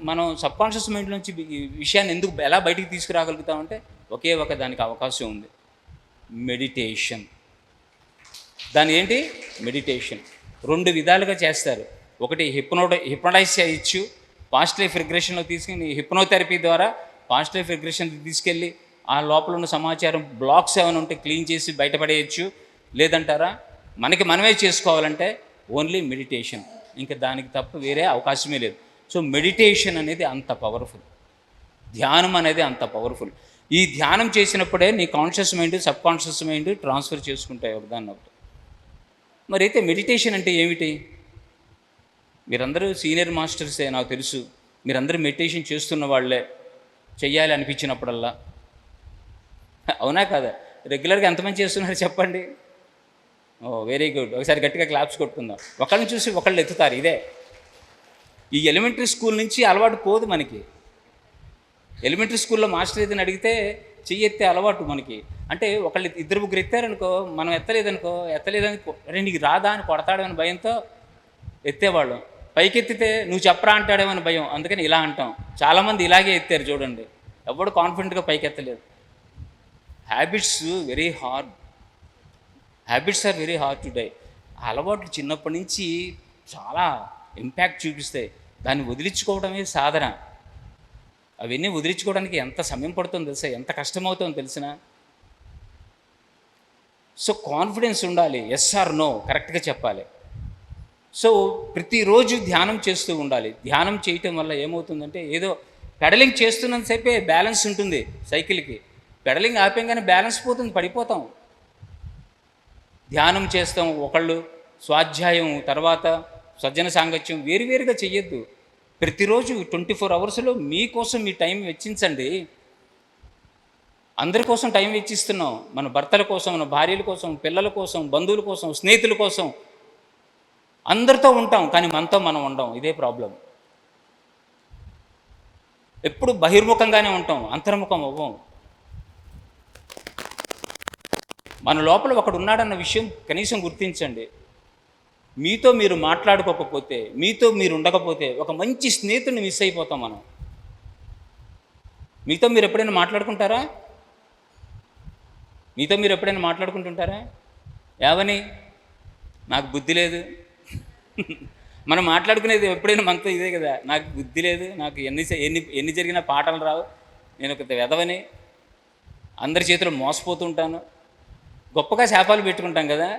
మనం సబ్కాన్షియస్ మైండ్ నుంచి ఈ విషయాన్ని ఎలా బయటికి తీసుకురాగలుగుతామంటే ఒకే ఒక దానికి అవకాశం ఉంది, మెడిటేషన్. దాని ఏంటి? మెడిటేషన్. 2 విధాలుగా చేస్తారు. ఒకటి హిప్నోటైజ్ చేయొచ్చు, పాస్ట్ లైఫ్ రిగ్రెషన్లో తీసుకుని హిప్నోథెరపీ ద్వారా పాస్ట్ లైఫ్ రిగ్రెషన్ తీసుకెళ్ళి ఆ లోపల ఉన్న సమాచారం బ్లాక్స్ ఏమైనా ఉంటే క్లీన్ చేసి బయటపడేయచ్చు. లేదంటారా మనకి మనమే చేసుకోవాలంటే ఓన్లీ మెడిటేషన్, ఇంకా దానికి తప్ప వేరే అవకాశమే లేదు. సో మెడిటేషన్ అనేది అంత పవర్ఫుల్, ధ్యానం అనేది అంత పవర్ఫుల్. ఈ ధ్యానం చేసినప్పుడే నీ conscious mind subconscious mind transfer చేసుకుంటాయి ఒకదాన్ని ఒకటి. మరి అయితే మెడిటేషన్ అంటే ఏమిటి? మీరందరూ సీనియర్ మాస్టర్సే, నాకు తెలుసు. మీరందరూ మెడిటేషన్ చేస్తున్న వాళ్ళే, చెయ్యాలి అనిపించినప్పుడల్లా. అవునా కదా? రెగ్యులర్గా ఎంతమంది చేస్తున్నారు చెప్పండి? ఓ వెరీ గుడ్. ఒకసారి గట్టిగా క్లాప్స్ కొట్టుకుందాం. ఒకళ్ళని చూసి ఒకళ్ళు ఎత్తుతారు. ఇదే ఈ ఎలిమెంటరీ స్కూల్ నుంచి అలవాటు పోదు మనకి. ఎలిమెంటరీ స్కూల్లో మాస్టర్ ఏదైనా అడిగితే చెయ్యి ఎత్తే అలవాటు మనకి. అంటే ఒకళ్ళు 2-3 ఎత్తారనుకో, మనం ఎత్తలేదనుకో అరే నీకు రాదా అని కొడతాడేమని భయంతో ఎత్తేవాళ్ళం. పైకెత్తితే నువ్వు చెప్పరా అంటాడేమని భయం, అందుకని ఇలా అంటాం. చాలామంది ఇలాగే ఎత్తారు చూడండి, ఎవడు కాన్ఫిడెంట్గా పైకెత్తలేదు. Habits are very hard to die. ఆ అలవాట్లు చిన్నప్పటి నుంచి చాలా ఇంపాక్ట్ చూపిస్తాయి. దాన్ని వదిలించుకోవడమే సాధన. అవన్నీ వదిలించుకోవడానికి ఎంత సమయం పడుతుందో తెలుసా, ఎంత కష్టమవుతుందో తెలిసిన. సో కాన్ఫిడెన్స్ ఉండాలి, ఎస్ ఆర్ నో కరెక్ట్గా చెప్పాలి. సో ప్రతిరోజు ధ్యానం చేస్తూ ఉండాలి. ధ్యానం చేయటం వల్ల ఏమవుతుందంటే, ఏదో పెడలింగ్ చేస్తున్నంతసేపే బ్యాలెన్స్ ఉంటుంది సైకిల్కి. పెడలింగ్ ఆపేగానే బ్యాలెన్స్ పోతుంది, పడిపోతాం. ధ్యానం చేస్తాం ఒకళ్ళు, స్వాధ్యాయం, తర్వాత సజ్జన సాంగత్యం వేరువేరుగా చెయ్యొద్దు. ప్రతిరోజు 24 అవర్స్లో మీకోసం మీ టైం వెచ్చించండి. అందరి కోసం టైం వెచ్చిస్తున్నాం. మన భర్తల కోసం, మన భార్యల కోసం, పిల్లల కోసం, బంధువుల కోసం, స్నేహితుల కోసం, అందరితో ఉంటాం, కానీ మనతో మనం ఉండం. ఇదే ప్రాబ్లం. ఎప్పుడు బహిర్ముఖంగానే ఉంటాం, అంతర్ముఖం అవ్వం. మన లోపల ఒకడు ఉన్నాడన్న విషయం కనీసం గుర్తించండి. మీతో మీరు మాట్లాడుకోకపోతే, మీతో మీరు ఉండకపోతే ఒక మంచి స్నేహితుడిని మిస్ అయిపోతాం మనం. మీతో మీరు ఎప్పుడైనా మాట్లాడుకుంటారా? మీతో మీరు ఎప్పుడైనా మాట్లాడుకుంటుంటారా? ఏమని? నాకు బుద్ధి లేదు. మనం మాట్లాడుకునేది ఎప్పుడైనా మనతో ఇదే కదా, నాకు బుద్ధి లేదు, నాకు ఎన్ని జరిగినా పాటలు రావు, నేను ఒక వెధవని, అందరి చేతిలో మోసపోతుంటాను, గొప్పగా శాపాలు పెట్టుకుంటాం కదా.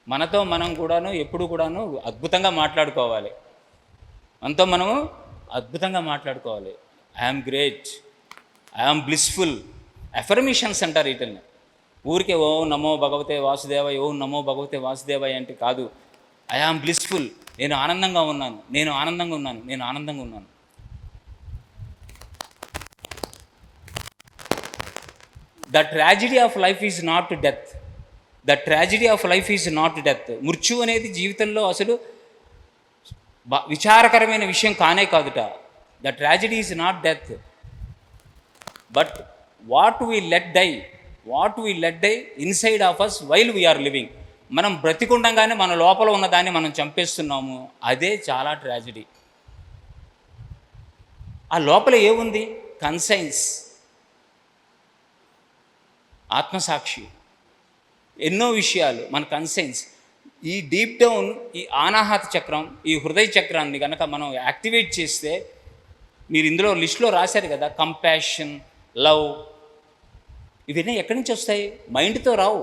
మనతో మనం కూడాను ఎప్పుడు కూడాను అద్భుతంగా మాట్లాడుకోవాలి. మనతో మనము అద్భుతంగా మాట్లాడుకోవాలి. I am great, I am blissful, affirmations అంటారు వీటిని. ఊరికే ఓం నమో భగవతే వాసుదేవాయ, ఓం నమో భగవతే వాసుదేవాయ అంటే కాదు. ఐఆమ్ బ్లిస్ఫుల్, నేను ఆనందంగా ఉన్నాను, నేను ఆనందంగా ఉన్నాను, నేను ఆనందంగా ఉన్నాను. The tragedy of life is not death. The tragedy of life is not death. మృత్యు అనేది జీవితంలో అసలు విచారకరమైన విషయం కానే కాదుట. The tragedy is not death, but what we let die inside of us while we are living. మనం బ్రతికుండగానే మన లోపల ఉన్నదాన్ని మనం చంపేస్తున్నాము. అదే చాలా ట్రాజిడీ. ఆ లోపల ఏముంది? కన్సైన్స్. ఆత్మసాక్షి, ఎన్నో విషయాలు మన కన్సైన్స్. ఈ డీప్ డౌన్ ఈ ఆనాహత చక్రం, ఈ హృదయ చక్రాన్ని కనుక మనం యాక్టివేట్ చేస్తే, మీరు ఇందులో లిస్టులో రాశారు కదా, కంపాషన్, లవ్, ఇవన్నీ ఎక్కడి నుంచి వస్తాయి? మైండ్తో రావు.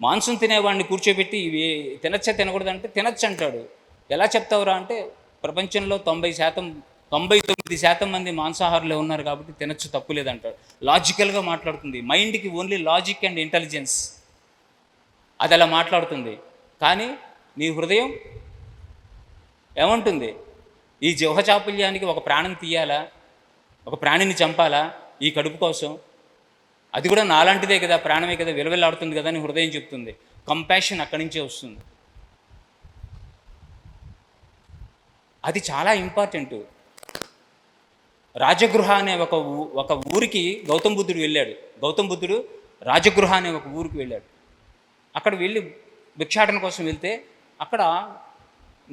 మాంసం తినేవాడిని కూర్చోబెట్టి ఇవి తినచ్చా తినకూడదు అంటే తినచ్చు అంటాడు. ఎలా చెప్తావురా అంటే, ప్రపంచంలో 99% మంది మాంసాహారులే ఉన్నారు కాబట్టి తినచ్చు, తప్పు లేదంటాడు. లాజికల్గా మాట్లాడుతుంది. మైండ్కి ఓన్లీ లాజిక్ అండ్ ఇంటెలిజెన్స్, అది అలా మాట్లాడుతుంది. కానీ నీ హృదయం ఏమంటుంది? ఈ జిహ్వచాపల్యానికి ఒక ప్రాణం తీయాలా, ఒక ప్రాణిని చంపాలా ఈ కడుపు కోసం? అది కూడా నాలాంటిదే కదా, ప్రాణమే కదా, విలవిల్లాడుతుంది కదా అని హృదయం చెప్తుంది. కంపాషన్ అక్కడి నుంచే వస్తుంది. అది చాలా ఇంపార్టెంట్. రాజగృహ అనే ఒక ఊరికి గౌతమ్ బుద్ధుడు వెళ్ళాడు. గౌతమ్ బుద్ధుడు రాజగృహ అనే ఒక ఊరికి వెళ్ళాడు. అక్కడ వెళ్ళి భిక్షాటన కోసం వెళ్తే అక్కడ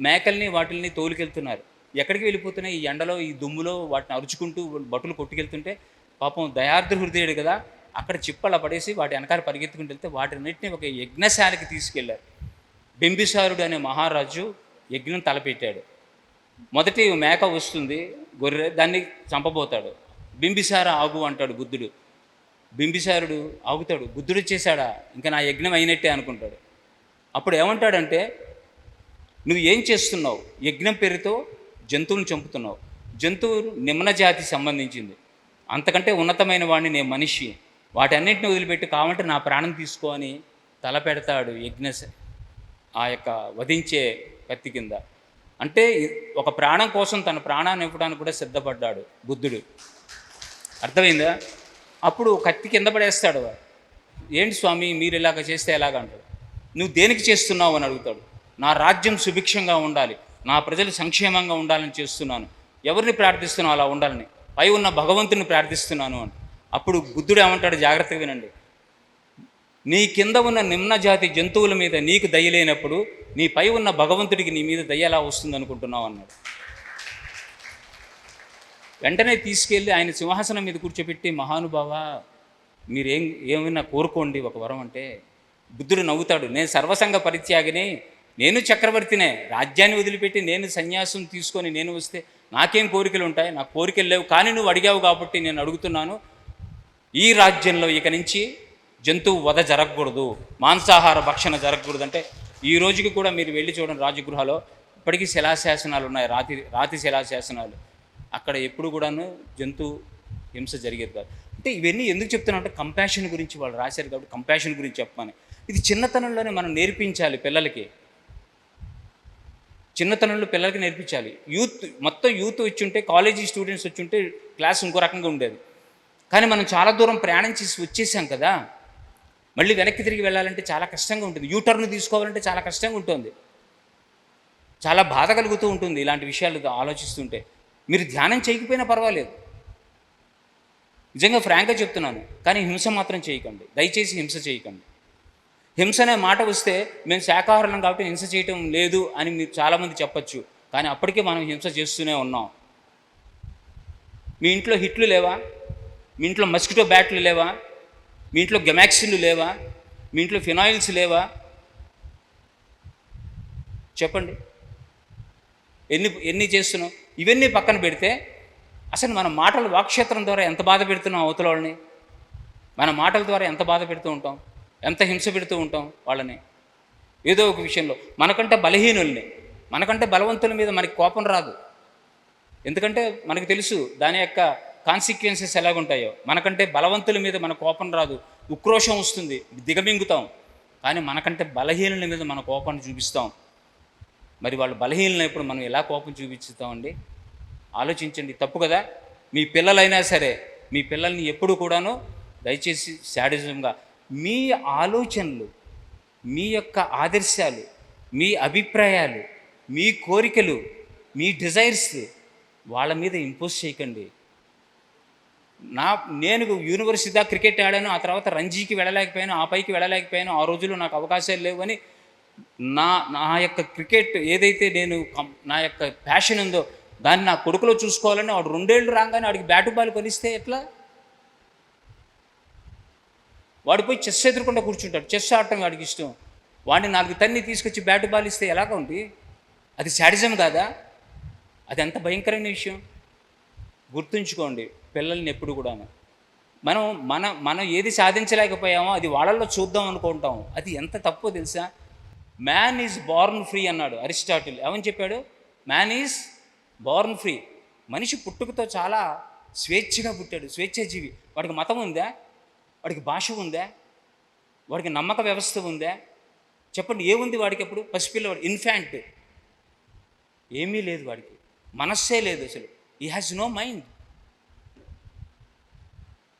మేకల్ని వాటిల్ని తోలుకెళ్తున్నారు. ఎక్కడికి వెళ్ళిపోతున్నాయి? ఈ ఎండలో, ఈ దుమ్ములో వాటిని అరుచుకుంటూ బట్టలు కొట్టుకెళ్తుంటే పాపం దయార్ద్ర హృదయుడు కదా, అక్కడ చిప్పలా పడేసి వాటి వెనకాల పరిగెత్తుకుంటూ వెళ్తే వాటిన్నింటినీ ఒక యజ్ఞశాలకి తీసుకెళ్లారు. బింబిసారుడు అనే మహారాజు యజ్ఞం తలపెట్టాడు. మొదటి మేక వస్తుంది, గొర్రె, దాన్ని చంపబోతాడు. బింబిసార ఆగు అంటాడు బుద్ధుడు. బింబిసారుడు ఆగుతాడు. బుద్ధుడు చేశాడా, ఇంకా నా యజ్ఞం అయినట్టే అనుకుంటాడు. అప్పుడు ఏమంటాడంటే, నువ్వు ఏం చేస్తున్నావు? యజ్ఞం పేరుతో జంతువులను చంపుతున్నావు. జంతువు నిమ్న జాతికి సంబంధించింది, అంతకంటే ఉన్నతమైన వాడిని నేను మనిషి, వాటన్నింటిని వదిలిపెట్టి కావాలంటే నా ప్రాణం తీసుకో అని తల పెడతాడు ఆ యొక్క వధించే కత్తి కింద. అంటే ఒక ప్రాణం కోసం తన ప్రాణాన్ని ఇవ్వడానికి కూడా సిద్ధపడ్డాడు బుద్ధుడు. అర్థమైందా? అప్పుడు కత్తి కింద పడేస్తాడు. ఏంటి స్వామి మీరు ఇలాగ చేస్తే ఎలాగంటాడు. నువ్వు దేనికి చేస్తున్నావు అని అడుగుతాడు. నా రాజ్యం సుభిక్షంగా ఉండాలి, నా ప్రజలు సంక్షేమంగా ఉండాలని చేస్తున్నాను. ఎవరిని ప్రార్థిస్తున్నావు అలా ఉండాలని? పై ఉన్న భగవంతుని ప్రార్థిస్తున్నాను అని. అప్పుడు బుద్ధుడు ఏమంటాడు, జాగ్రత్తగా వినండి. నీ కింద ఉన్న నిమ్న జాతి జంతువుల మీద నీకు దయ లేనప్పుడు నీ పై ఉన్న భగవంతుడికి నీ మీద దయ ఎలా వస్తుంది అనుకుంటున్నావు అన్నాడు. వెంటనే తీసుకెళ్ళి ఆయన సింహాసనం మీద కూర్చోబెట్టి, మహానుభావ ఏమైనా కోరుకోండి ఒక వరం అంటే. బుద్ధుడు నవ్వుతాడు. నేను సర్వసంగ పరిత్యాగిని, నేను చక్రవర్తినే, రాజ్యాన్ని వదిలిపెట్టి నేను సన్యాసం తీసుకొని నేను వస్తే నాకేం కోరికలు ఉంటాయి? నాకు కోరికలు లేవు. కానీ నువ్వు అడిగావు కాబట్టి నేను అడుగుతున్నాను, ఈ రాజ్యంలో ఇక నుంచి జంతువు వధ జరగకూడదు, మాంసాహార భక్షణ జరగకూడదు అంటే. ఈ రోజుకి కూడా మీరు వెళ్ళి చూడండి, రాజగృహలో ఇప్పటికీ శిలాశాసనాలు ఉన్నాయి, రాతి శిలాశాసనాలు. అక్కడ ఎప్పుడు కూడాను జంతువు హింస జరిగేది కాదు. అంటే ఇవన్నీ ఎందుకు చెప్తున్నా అంటే, కంపాషన్ గురించి వాళ్ళు రాశారు కాబట్టి కంపాషన్ గురించి చెప్పమని. ఇది చిన్నతనంలోనే మనం నేర్పించాలి పిల్లలకి. చిన్నతనంలో పిల్లలకి నేర్పించాలి. మొత్తం యూత్ వచ్చి ఉంటే, కాలేజీ స్టూడెంట్స్ వచ్చి ఉంటే క్లాస్ ఇంకో రకంగా ఉండేది. కానీ మనం చాలా దూరం ప్రయాణం చేసి వచ్చేసాం కదా, మళ్ళీ వెనక్కి తిరిగి వెళ్ళాలంటే చాలా కష్టంగా ఉంటుంది. యూటర్న్ తీసుకోవాలంటే చాలా కష్టంగా ఉంటుంది, చాలా బాధ కలుగుతూ ఉంటుంది ఇలాంటి విషయాలు ఆలోచిస్తుంటే. మీరు ధ్యానం చేయకపోయినా పర్వాలేదు, నిజంగా ఫ్రాంక్గా చెప్తున్నాను. కానీ హింస మాత్రం చేయకండి, దయచేసి హింస చేయకండి. హింస అనే మాట వస్తే మేము శాకాహారులం కాబట్టి హింస చేయటం లేదు అని మీరు చాలామంది చెప్పచ్చు. కానీ అప్పటికే మనం హింస చేస్తూనే ఉన్నాం. మీ ఇంట్లో హిట్లు లేవా? మీ ఇంట్లో మస్కిటో బ్యాట్లు లేవా? మీ ఇంట్లో గెమాక్సిన్లు లేవా? మీ ఇంట్లో ఫినాయిల్స్ లేవా? చెప్పండి, ఎన్ని చేస్తున్నాం? ఇవన్నీ పక్కన పెడితే అసలు మన మాటలు వాక్క్షేత్రం ద్వారా ఎంత బాధ పెడుతున్నాం అవతల వాళ్ళని? మన మాటల ద్వారా ఎంత బాధ పెడుతూ ఉంటాం, ఎంత హింస పెడుతూ ఉంటాం వాళ్ళని. ఏదో ఒక విషయంలో మనకంటే బలహీనుల్ని, మనకంటే బలవంతుల మీద మనకి కోపం రాదు. ఎందుకంటే మనకు తెలుసు దాని యొక్క కాన్సిక్వెన్సెస్ ఎలాగుంటాయో. మనకంటే బలవంతుల మీద మన కోపం రాదు, ఉక్రోషం వస్తుంది, దిగమింగుతాం. కానీ మనకంటే బలహీనుల మీద మన కోపాన్ని చూపిస్తాం. మరి వాళ్ళు బలహీనమైనప్పుడు మనం ఎలా కోపం చూపిస్తామండి? ఆలోచించండి. తప్పు కదా. మీ పిల్లలైనా సరే, మీ పిల్లల్ని ఎప్పుడు కూడాను దయచేసి శాడిజంగా మీ ఆలోచనలు, మీ యొక్క ఆదర్శాలు, మీ అభిప్రాయాలు, మీ కోరికలు, మీ డిజైర్స్ వాళ్ళ మీద ఇంపోజ్ చేయకండి. నేను యూనివర్సిటీ దాకా క్రికెట్ ఆడాను, ఆ తర్వాత రంజీకి వెళ్ళలేకపోయాను, ఆ పైకి వెళ్ళలేకపోయాను, ఆ రోజుల్లో నాకు అవకాశాలు లేవు అని నా యొక్క క్రికెట్ ఏదైతే నేను నా యొక్క ప్యాషన్ ఉందో దాన్ని నా కొడుకులో చూసుకోవాలని వాడు 2 ఏళ్ళు రాగానే వాడికి బ్యాటు బాల్ కొనిస్తే ఎట్లా? వాడు పోయి చెస్ ఎదురుకుండా కూర్చుంటాడు, చెస్ ఆడటం వాడికి ఇష్టం. వాడిని 4 తన్ని తీసుకొచ్చి బ్యాట్ బాల్ ఇస్తే ఎలాగా ఉంది? అది శాడిజం కాదా? అది ఎంత భయంకరమైన విషయం. గుర్తుంచుకోండి పిల్లల్ని ఎప్పుడు కూడాను. మనం మనం ఏది సాధించలేకపోయామో అది వాళ్ళల్లో చూద్దాం అనుకుంటాం. అది ఎంత తప్పో తెలుసా? మ్యాన్ ఈజ్ బార్న్ ఫ్రీ అన్నాడు అరిస్టాటిల్. ఏమని చెప్పాడు? Man is born free. మనిషి పుట్టుకతో చాలా స్వేచ్ఛగా పుట్టాడు, స్వేచ్ఛాజీవి. వాడికి మతం ఉందా? వాడికి భాష ఉందా? వాడికి నమ్మక వ్యవస్థ ఉందా? చెప్పండి, ఏముంది వాడికి? అప్పుడు పసిపిల్లవాడు, ఇన్ఫాంట్, ఏమీ లేదు వాడికి, మనస్సే లేదు అసలు. He has no mind.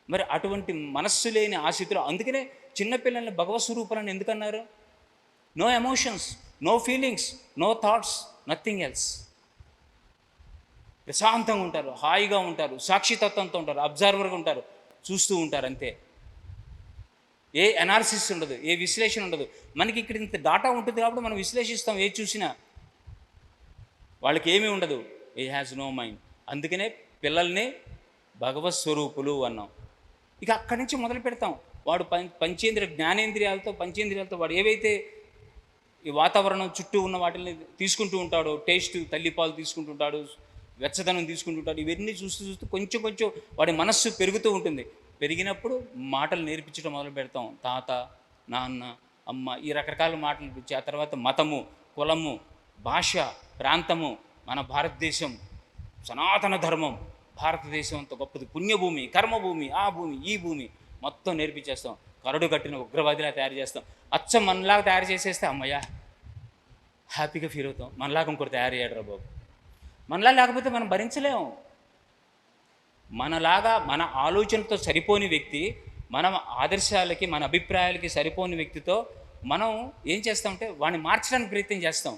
మరి అటువంటి మనస్సు లేని ఆ స్థితిలో, అందుకనే చిన్నపిల్లల్ని భగవత్ స్వరూపాలని ఎందుకన్నారు? No emotions, no feelings, no thoughts, nothing else. ప్రశాంతంగా ఉంటారు, హాయిగా ఉంటారు, సాక్షితత్వంతో ఉంటారు, అబ్జర్వర్గా ఉంటారు, చూస్తూ ఉంటారు అంతే. ఏ అనాలిసిస్ ఉండదు, ఏ విశ్లేషణ ఉండదు. మనకి ఇక్కడ ఇంత డాటా ఉంటుంది కాబట్టి మనం విశ్లేషిస్తాం ఏది చూసినా. వాళ్ళకి ఏమీ ఉండదు. A has no mind. అందుకనే పిల్లల్ని భగవత్ స్వరూపులు అన్నాం. ఇక అక్కడి నుంచి మొదలు పెడతాం. వాడు పంచేంద్రియ పంచేంద్రియాలతో వాడు ఏవైతే ఈ వాతావరణం చుట్టూ ఉన్న వాటిని తీసుకుంటూ ఉంటాడో, టేస్ట్, తల్లిపాలు తీసుకుంటుంటాడు, వెచ్చదనం తీసుకుంటుంటాడు, ఇవన్నీ చూస్తూ చూస్తూ కొంచెం కొంచెం వాడి మనస్సు పెరుగుతూ ఉంటుంది. పెరిగినప్పుడు మాటలు నేర్పించడం మొదలు పెడతాం. తాత, నాన్న, అమ్మ, ఈ రకరకాల మాటలు నేర్పించి, ఆ తర్వాత మతము, కులము, భాష, ప్రాంతము, మన భారతదేశం, సనాతన ధర్మం, భారతదేశం అంత గొప్పది, పుణ్యభూమి, కర్మభూమి, ఆ భూమి, ఈ భూమి మొత్తం నేర్పించేస్తాం. కరడు కట్టిన ఉగ్రవాదిలా తయారు చేస్తాం. అచ్చం మనలాగా తయారు చేసేస్తే అమ్మయ్య హ్యాపీగా ఫీల్ అవుతాం. మనలాగా ఇంకోటి తయారు చేయడరా బాబు. మనలా లేకపోతే మనం భరించలేము. మనలాగా మన ఆలోచనతో సరిపోని వ్యక్తి, మన ఆదర్శాలకి, మన అభిప్రాయాలకి సరిపోని వ్యక్తితో మనం ఏం చేస్తామంటే వాడిని మార్చడానికి ప్రయత్నం చేస్తాం.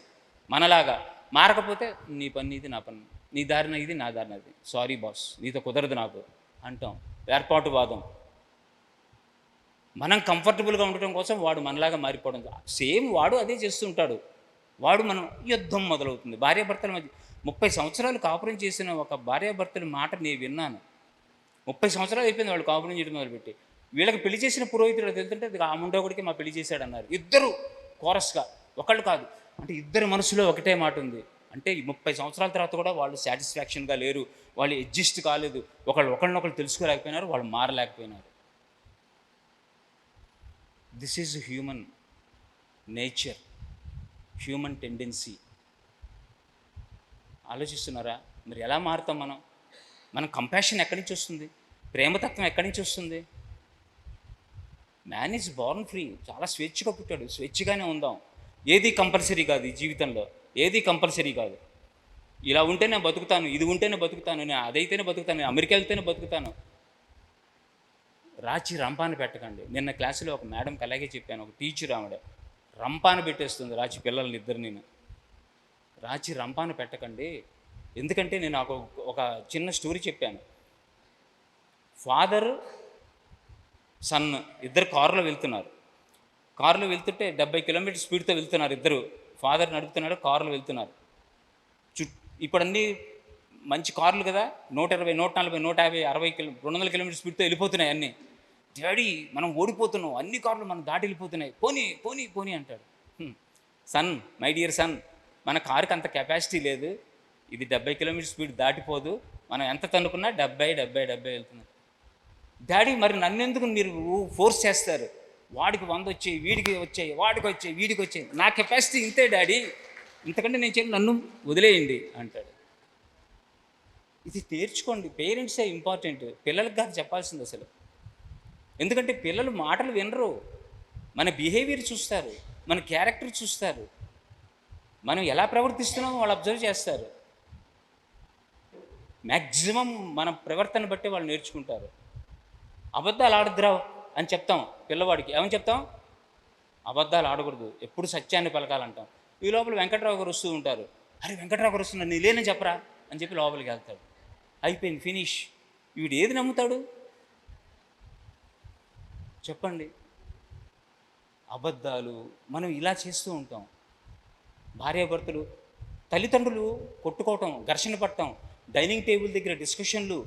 మనలాగా మారకపోతే నీ పని ఇది, నా పని, నీ దారిన ఇది, నా దారిన ఇది, సారీ బాస్, నీతో కుదరదు నాకు అంటాం. ఏర్పాటువాదం. మనం కంఫర్టబుల్గా ఉండటం కోసం వాడు మనలాగా మారిపోవడం. సేమ్ వాడు అదే చేస్తుంటాడు. వాడు మనం యుద్ధం మొదలవుతుంది. భార్యాభర్తల మధ్య 30 సంవత్సరాలు కాపురం చేసిన ఒక భార్యాభర్తల మాట నేను విన్నాను. 30 సంవత్సరాలు అయిపోయింది వాళ్ళు కాపురం చేయడం మొదలుపెట్టి. వీళ్ళకి పెళ్లి చేసిన పురోహితుడు తెలుతుంటే ఆ ముండోగుడికి మా పెళ్లి చేశాడన్నారు. ఇద్దరు కోరస్గా, ఒకళ్ళు కాదు. అంటే ఇద్దరు మనసులో ఒకటే మాట ఉంది. అంటే ఈ 30 సంవత్సరాల తర్వాత కూడా వాళ్ళు సాటిస్ఫాక్షన్గా లేరు, వాళ్ళు అడ్జస్ట్ కాలేదు, ఒకళ్ళనొకళ్ళు తెలుసుకోలేకపోయినారు, వాళ్ళు మారలేకపోయినారు. This is human nature, human tendency. ఆలోచిస్తున్నారా? మరి ఎలా మారుతాం మనం కంపాషన్ ఎక్కడి నుంచి వస్తుంది? ప్రేమతత్వం ఎక్కడి నుంచి వస్తుంది? Man is born free. చాలా స్వేచ్ఛగా పుట్టాడు, స్వేచ్ఛగానే ఉందాం. ఏది కంపల్సరీ కాదు ఈ జీవితంలో, ఏది కంపల్సరీ కాదు. ఇలా ఉంటేనే బతుకుతాను, ఇది ఉంటేనే బతుకుతాను, నేను అదైతేనే బతుకుతాను, నేను అమెరికా వెళ్తేనే బతుకుతాను. రాచి రంపాన పెట్టకండి. నిన్న క్లాసులో ఒక మేడంకి అలాగే చెప్పాను. ఒక టీచర్ ఆవిడ రంపాన పెట్టేస్తుంది రాచి పిల్లల్ని ఇద్దరిని. రాచి రంపాన పెట్టకండి. ఎందుకంటే నేను ఒక చిన్న స్టోరీ చెప్పాను. ఫాదర్, సన్ ఇద్దరు కారులో వెళ్తున్నారు. కారులో వెళ్తుంటే 70 కిలోమీటర్ స్పీడ్తో వెళ్తున్నారు ఇద్దరు. ఫాదర్ నడుపుతున్నాడు, కారులో వెళ్తున్నారు. ఇప్పుడు అన్నీ మంచి కార్లు కదా, 120, 140, 150, 60 200 కిలోమీటర్ స్పీడ్తో వెళ్ళిపోతున్నాయి అన్నీ. డాడీ మనం ఓడిపోతున్నాం, అన్ని కార్లు మనం దాటి వెళ్ళిపోతున్నాయి, పోనీ పోనీ పోనీ అంటాడు. సన్, మై డియర్ సన్, మన కారుకి అంత కెపాసిటీ లేదు, ఇది 70 కిలోమీటర్ స్పీడ్ దాటిపోదు, మనం ఎంత తన్నుకున్నా 70 వెళ్తున్నాం. డాడీ మరి నన్నెందుకు మీరు ఫోర్స్ చేస్తారు? వాడికి 100 వచ్చాయి, వీడికి వచ్చాయి, వీడికి వచ్చాయి, నా కెపాసిటీ ఇంతే డాడీ, ఇంతకంటే నేను చెప్పి నన్ను వదిలేయండి అంటాడు. ఇది నేర్చుకోండి. పేరెంట్సే ఇంపార్టెంట్, పిల్లలకు కాదు చెప్పాల్సింది అసలు. ఎందుకంటే పిల్లలు మాటలు వినరు, మన బిహేవియర్ చూస్తారు, మన క్యారెక్టర్ చూస్తారు, మనం ఎలా ప్రవర్తిస్తున్నామో వాళ్ళు అబ్జర్వ్ చేస్తారు. మ్యాక్సిమం మన ప్రవర్తన బట్టి వాళ్ళు నేర్చుకుంటారు. అబద్ధాలు ఆడద్దురావు అని చెప్తాం పిల్లవాడికి. ఏమని చెప్తాం? అబద్ధాలు ఆడకూడదు, ఎప్పుడు సత్యాన్ని పలకాలంటాం. ఈ లోపల వెంకట్రావు గారు వస్తూ ఉంటారు. అరే వెంకట్రావు గారు వస్తున్నారు, నీ లేని చెప్పరా అని చెప్పి లోపలికి వెళ్తాడు. అయిపోయింది, ఫినిష్. వీడు ఏది నమ్ముతాడు చెప్పండి? అబద్ధాలు. మనం ఇలా చేస్తూ ఉంటాం. భార్యాభర్తలు, తల్లిదండ్రులు కొట్టుకోవటం, ఘర్షణ పడటం, డైనింగ్ టేబుల్ దగ్గర డిస్కషన్లు,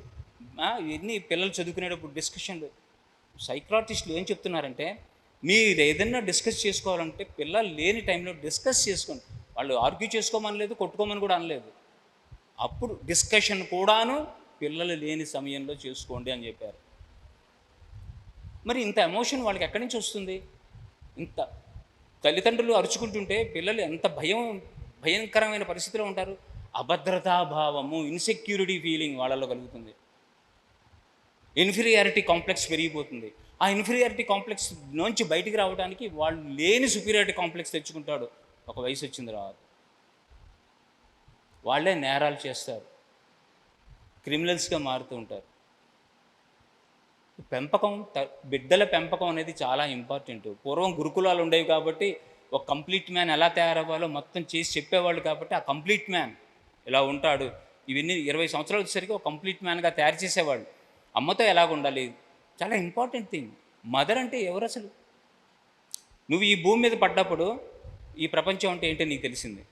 ఇవన్నీ పిల్లలు చదువుకునేటప్పుడు డిస్కషన్లు. సైక్రాటిస్టులు ఏం చెప్తున్నారంటే, మీరు ఏదైనా డిస్కస్ చేసుకోవాలంటే పిల్లలు లేని టైంలో డిస్కస్ చేసుకోండి. వాళ్ళు ఆర్గ్యూ చేసుకోమనలేదు, కొట్టుకోమని కూడా అనలేదు. అప్పుడు డిస్కషన్ కూడాను పిల్లలు లేని సమయంలో చేసుకోండి అని చెప్పారు. మరి ఇంత ఎమోషన్ వాళ్ళకి ఎక్కడి నుంచి వస్తుంది? ఇంత తల్లిదండ్రులు అరుచుకుంటుంటే పిల్లలు ఎంత భయంకరమైన పరిస్థితిలో ఉంటారు. అభద్రతాభావము, ఇన్సెక్యూరిటీ ఫీలింగ్ వాళ్ళలో కలుగుతుంది. ఇన్ఫీరియారిటీ కాంప్లెక్స్ పెరిగిపోతుంది. ఆ ఇన్ఫీరియారిటీ కాంప్లెక్స్ నుంచి బయటికి రావడానికి వాళ్ళు లేని సుపీరియారిటీ కాంప్లెక్స్ తెచ్చుకుంటాడు ఒక వయసు వచ్చిన తర్వాత. వాళ్ళే నేరాలు చేస్తారు, క్రిమినల్స్గా మారుతూ ఉంటారు. పెంపకం, బిడ్డల పెంపకం అనేది చాలా ఇంపార్టెంట్. పూర్వం గురుకులాలు ఉండేవి కాబట్టి ఒక కంప్లీట్ మ్యాన్ ఎలా తయారవ్వాలో మొత్తం చేసి చెప్పేవాళ్ళు కాబట్టి ఆ కంప్లీట్ మ్యాన్ ఇలా ఉంటాడు. ఇవన్నీ 20 సంవత్సరాలు వచ్చేసరికి ఒక కంప్లీట్ మ్యాన్గా తయారు చేసేవాళ్ళు. అమ్మతో ఎలాగ ఉండాలి, చాలా ఇంపార్టెంట్ థింగ్. మదర్ అంటే ఎవరు అసలు? నువ్వు ఈ భూమి మీద పడ్డప్పుడు ఈ ప్రపంచం అంటే ఏంటో నీకు తెలిసింది.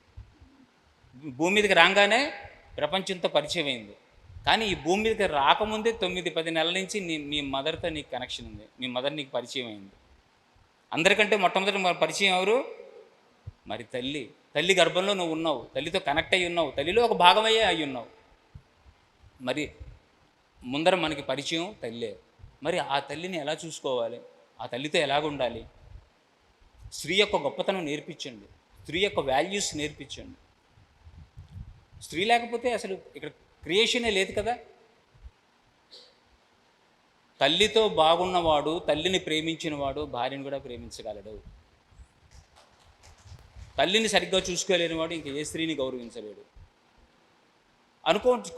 భూమి మీదకి రాగానే ప్రపంచంతో పరిచయం అయింది. కానీ ఈ భూమి మీదకి రాకముందే 9-10 నెలల నుంచి మీ మదర్తో నీకు కనెక్షన్ ఉంది. మీ మదర్ నీకు పరిచయం అయింది. అందరికంటే మొట్టమొదటి పరిచయం ఎవరు? మరి తల్లి. తల్లి గర్భంలో నువ్వు ఉన్నావు, తల్లితో కనెక్ట్ అయ్యి ఉన్నావు, తల్లిలో ఒక భాగమయ్యే అయ్యి ఉన్నావు. మరి ముందర మనకి పరిచయం తల్లే. మరి ఆ తల్లిని ఎలా చూసుకోవాలి, ఆ తల్లితో ఎలాగ ఉండాలి? స్త్రీ యొక్క గొప్పతనం నేర్పించండి, స్త్రీ యొక్క వాల్యూస్ నేర్పించండి. స్త్రీ లేకపోతే అసలు ఇక్కడ క్రియేషనే లేదు కదా. తల్లితో బాగున్నవాడు, తల్లిని ప్రేమించినవాడు భార్యను కూడా ప్రేమించగలడు. తల్లిని సరిగ్గా చూసుకోలేనివాడు ఇంక ఏ స్త్రీని గౌరవించలేడు.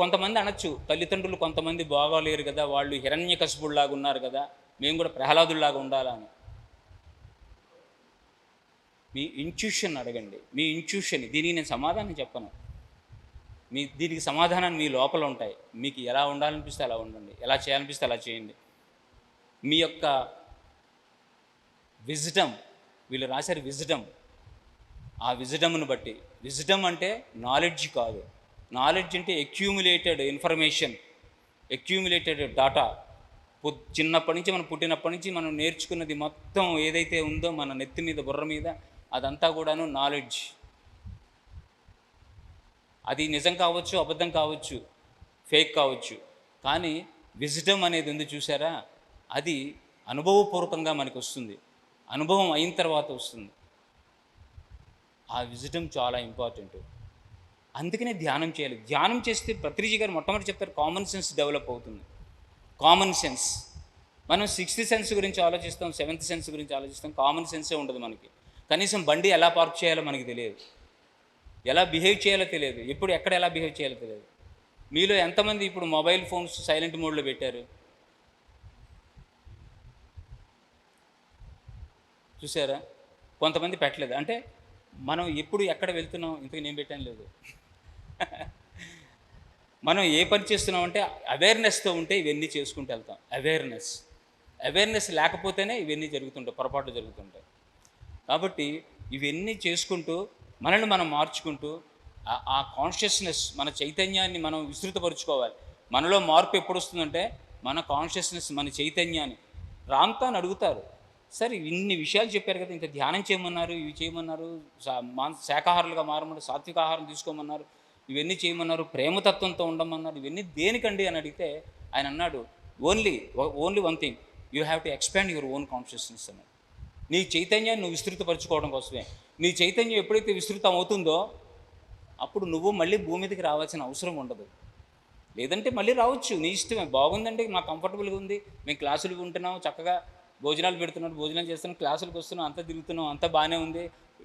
కొంతమంది అనొచ్చు, తల్లిదండ్రులు కొంతమంది బాగోలేరు కదా, వాళ్ళు హిరణ్యకశిపుడిలాగా ఉన్నారు కదా, మేము కూడా ప్రహ్లాదుల్లాగా ఉండాలని. మీ ఇంట్యూషన్ అడగండి, మీ ఇంట్యూషన్. దీనికి నేను సమాధానం చెప్పను. దీనికి సమాధానాన్ని మీ లోపల ఉంటాయి. మీకు ఎలా ఉండాలనిపిస్తే అలా ఉండండి, ఎలా చేయాలనిపిస్తే అలా చేయండి. మీ యొక్క విజ్డమ్, వీళ్ళు రాశారు విజ్డమ్, ఆ విజ్డమ్ను బట్టి. విజ్డమ్ అంటే నాలెడ్జ్ కాదు. నాలెడ్జ్ అంటే అక్యూములేటెడ్ ఇన్ఫర్మేషన్, అక్యూములేటెడ్ డాటా. చిన్నప్పటి నుంచి మనం పుట్టినప్పటి నుంచి మనం నేర్చుకున్నది మొత్తం ఏదైతే ఉందో మన నెత్తి మీద, బుర్ర మీద, అదంతా కూడాను నాలెడ్జ్. అది నిజం కావచ్చు, అబద్ధం కావచ్చు, ఫేక్ కావచ్చు. కానీ విజ్డమ్ అనేది ఉంది చూసారా, అది అనుభవపూర్వకంగా మనకు వస్తుంది, అనుభవం అయిన తర్వాత వస్తుంది. ఆ విజ్డమ్ చాలా ఇంపార్టెంట్. అందుకనే ధ్యానం చేయాలి. ధ్యానం చేస్తే పత్రిజీ గారు మొట్టమొదటి చెప్తారు, కామన్ సెన్స్ డెవలప్ అవుతుంది. Common sense. మనం 6th సెన్స్ గురించి ఆలోచిస్తాం, 7th సెన్స్ గురించి ఆలోచిస్తాం, కామన్ సెన్సే ఉండదు మనకి. కనీసం బండి ఎలా పార్క్ చేయాలో మనకి తెలియదు, ఎలా బిహేవ్ చేయాలో తెలియదు, ఎప్పుడు ఎక్కడ ఎలా బిహేవ్ చేయాలో తెలియదు. మీలో ఎంతమంది ఇప్పుడు మొబైల్ ఫోన్స్ సైలెంట్ మోడ్లో పెట్టారు? చూసారా? కొంతమంది పెట్టలేదు. అంటే మనం ఎప్పుడు ఎక్కడ వెళ్తున్నాం, ఇంతకు నేను పెట్టాను లేదు. మనం ఏ పని చేస్తున్నాం అంటే అవేర్నెస్తో ఉంటే ఇవన్నీ చేసుకుంటూ వెళ్తాం. అవేర్నెస్ లేకపోతేనే ఇవన్నీ జరుగుతుంటాయి, పొరపాట్లు జరుగుతుంటాయి. కాబట్టి ఇవన్నీ చేసుకుంటూ మనల్ని మనం మార్చుకుంటూ ఆ కాన్షియస్నెస్, మన చైతన్యాన్ని మనం విస్తృతపరుచుకోవాలి. మనలో మార్పు ఎప్పుడు వస్తుందంటే మన కాన్షియస్నెస్, మన చైతన్యాన్ని. రామ్తో అడుగుతారు, సరే ఇన్ని విషయాలు చెప్పారు కదా, ఇంత ధ్యానం చేయమన్నారు, ఇవి చేయమన్నారు, శాకాహారులుగా మారమన్నారు, సాత్విక ఆహారం తీసుకోమన్నారు, ఇవన్నీ చేయమన్నారు, ప్రేమతత్వంతో ఉండమన్నారు, ఇవన్నీ దేనికండి అని అడిగితే ఆయన అన్నాడు, only 1 thing, you have to expand your own consciousness అన్నాడు. నీ చైతన్యాన్ని నువ్వు విస్తృతపరచుకోవడం కోసమే. నీ చైతన్యం ఎప్పుడైతే విస్తృతం అవుతుందో అప్పుడు నువ్వు మళ్ళీ భూమి మీదకి రావాల్సిన అవసరం ఉండదు. లేదంటే మళ్ళీ రావచ్చు, నీ ఇష్టమే. బాగుందండి, మాకు కంఫర్టబుల్గా ఉంది, మేము క్లాసులు ఉంటున్నాం, చక్కగా భోజనాలు పెడుతున్నాం, భోజనం చేస్తున్నాం, క్లాసులకు వస్తున్నాం, అంతా తిరుగుతున్నాం, అంతా బాగానే ఉంది,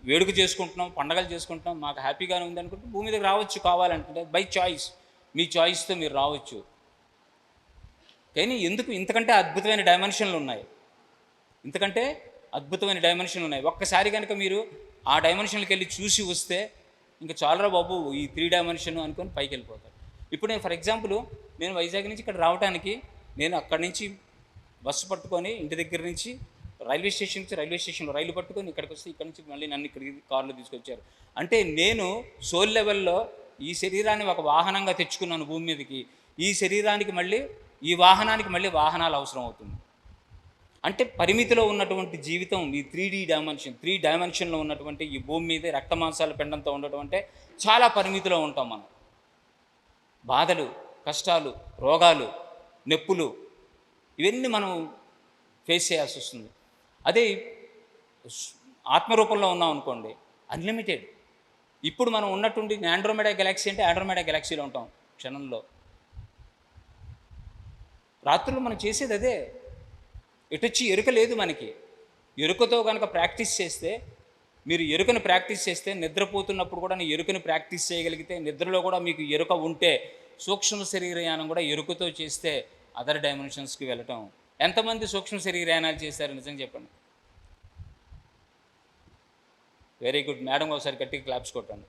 వేడుక చేసుకుంటున్నాం, పండగలు చేసుకుంటున్నాం, మాకు హ్యాపీగానే ఉంది అనుకుంటే భూమి మీదకి రావచ్చు కావాలంటే. బై చాయిస్, మీ చాయిస్తో మీరు రావచ్చు. కానీ ఎందుకు ఇంతకంటే అద్భుతమైన డైమెన్షన్లు ఉన్నాయి, ఇంతకంటే అద్భుతమైన డైమెన్షన్లు ఉన్నాయి. ఒక్కసారి కనుక మీరు ఆ డైమెన్షన్కి వెళ్ళి చూసి వస్తే ఇంకా చాలరా బాబు ఈ 3 డైమెన్షన్ అనుకొని పైకి వెళ్ళిపోతారు. ఇప్పుడు నేను ఫర్ ఎగ్జాంపుల్, నేను వైజాగ్ నుంచి ఇక్కడ రావడానికి నేను అక్కడి నుంచి బస్సు పట్టుకొని ఇంటి దగ్గర నుంచి రైల్వే స్టేషన్లో రైలు పట్టుకొని ఇక్కడికి వస్తే ఇక్కడ నుంచి మళ్ళీ నన్ను ఇక్కడికి కారులో తీసుకొచ్చారు. అంటే నేను సోల్ లెవెల్లో ఈ శరీరాన్ని ఒక వాహనంగా తెచ్చుకున్నాను భూమి మీదకి. ఈ శరీరానికి మళ్ళీ, ఈ వాహనానికి మళ్ళీ వాహనాలు అవసరం అవుతుంది. అంటే పరిమితిలో ఉన్నటువంటి జీవితం ఈ 3 డైమెన్షన్లో ఉన్నటువంటి ఈ భూమి మీద రక్త మాంసాల పిండంతో ఉండటం అంటే చాలా పరిమితిలో ఉంటాం మనం. బాధలు, కష్టాలు, రోగాలు, నొప్పులు ఇవన్నీ మనం ఫేస్ చేయాల్సి వస్తుంది. అదే ఆత్మరూపంలో ఉన్నాం అనుకోండి, అన్లిమిటెడ్. ఇప్పుడు మనం ఉన్నటువంటి ఆండ్రోమెడా గెలాక్సీ అంటే ఆండ్రోమెడా గెలాక్సీలో ఉంటాం క్షణంలో. రాత్రులు మనం చేసేది అదే. ఎటొచ్చి ఎరుక లేదు మనకి. ఎరుకతో కనుక ప్రాక్టీస్ చేస్తే, మీరు ఎరుకను ప్రాక్టీస్ చేస్తే, నిద్రపోతున్నప్పుడు కూడా నీ ఎరుకను ప్రాక్టీస్ చేయగలిగితే, నిద్రలో కూడా మీకు ఎరుక ఉంటే, సూక్ష్మ శరీరయానం కూడా ఎరుకతో చేస్తే అదర్ డైమెన్షన్స్కి వెళ్ళటం. ఎంతమంది సూక్ష్మ శరీరయానాలు చేశారు నిజంగా చెప్పండి? వెరీ గుడ్ మేడం, ఒకసారి గట్టిగా క్లాప్స్ కొట్టండి.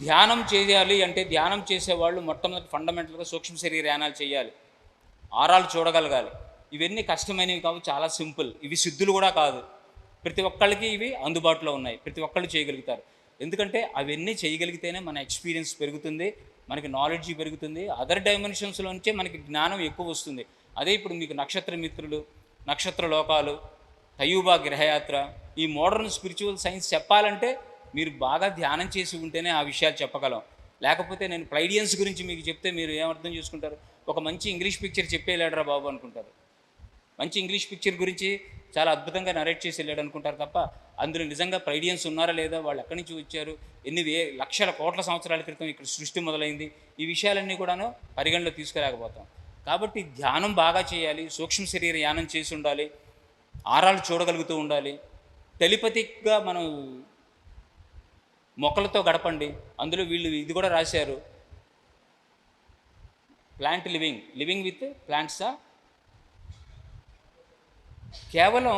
ధ్యానం చేయాలి అంటే ధ్యానం చేసేవాళ్ళు మొట్టమొదటి ఫండమెంటల్గా సూక్ష్మ శరీరయానాలు చేయాలి, ఆరాలు చూడగలగాలి. ఇవన్నీ కష్టమైనవి కావు, చాలా సింపుల్. ఇవి సిద్ధులు కూడా కాదు. ప్రతి ఒక్కళ్ళకి ఇవి అందుబాటులో ఉన్నాయి, ప్రతి ఒక్కళ్ళు చేయగలుగుతారు. ఎందుకంటే అవన్నీ చేయగలిగితేనే మన ఎక్స్పీరియన్స్ పెరుగుతుంది, మనకి నాలెడ్జ్ పెరుగుతుంది. అదర్ డైమెన్షన్స్లోంచే మనకి జ్ఞానం ఎక్కువ వస్తుంది. అదే ఇప్పుడు మీకు నక్షత్ర మిత్రులు, నక్షత్ర లోకాలు, తయూబా గ్రహయాత్ర, ఈ మోడర్న్ స్పిరిచువల్ సైన్స్ చెప్పాలంటే మీరు బాగా ధ్యానం చేసి ఉంటేనే ఆ విషయాలు చెప్పగలం. లేకపోతే నేను ప్లైడియన్స్ గురించి మీకు చెప్తే మీరు ఏమర్థం చేసుకుంటారు? ఒక మంచి ఇంగ్లీష్ పిక్చర్ చెప్పేలేడరా బాబు అనుకుంటారు. మంచి ఇంగ్లీష్ పిక్చర్ గురించి చాలా అద్భుతంగా నరేట్ చేసి వెళ్ళాడు అనుకుంటారు తప్ప, అందులో నిజంగా ప్లైడియన్స్ ఉన్నారా లేదా, వాళ్ళు ఎక్కడి నుంచి వచ్చారు, ఎన్ని లక్షల కోట్ల సంవత్సరాల క్రితం ఇక్కడ సృష్టి మొదలైంది, ఈ విషయాలన్నీ కూడాను పరిగణలో తీసుకురాకపోతాం. కాబట్టి ధ్యానం బాగా చేయాలి, సూక్ష్మ శరీర యానం చేసి ఉండాలి, ఆరాలు చూడగలుగుతూ ఉండాలి. టెలిపతిక్గా మనం మొక్కలతో గడపండి. అందులో వీళ్ళు ఇది కూడా రాశారు, ప్లాంట్ లివింగ్ విత్ ప్లాంట్సా. కేవలం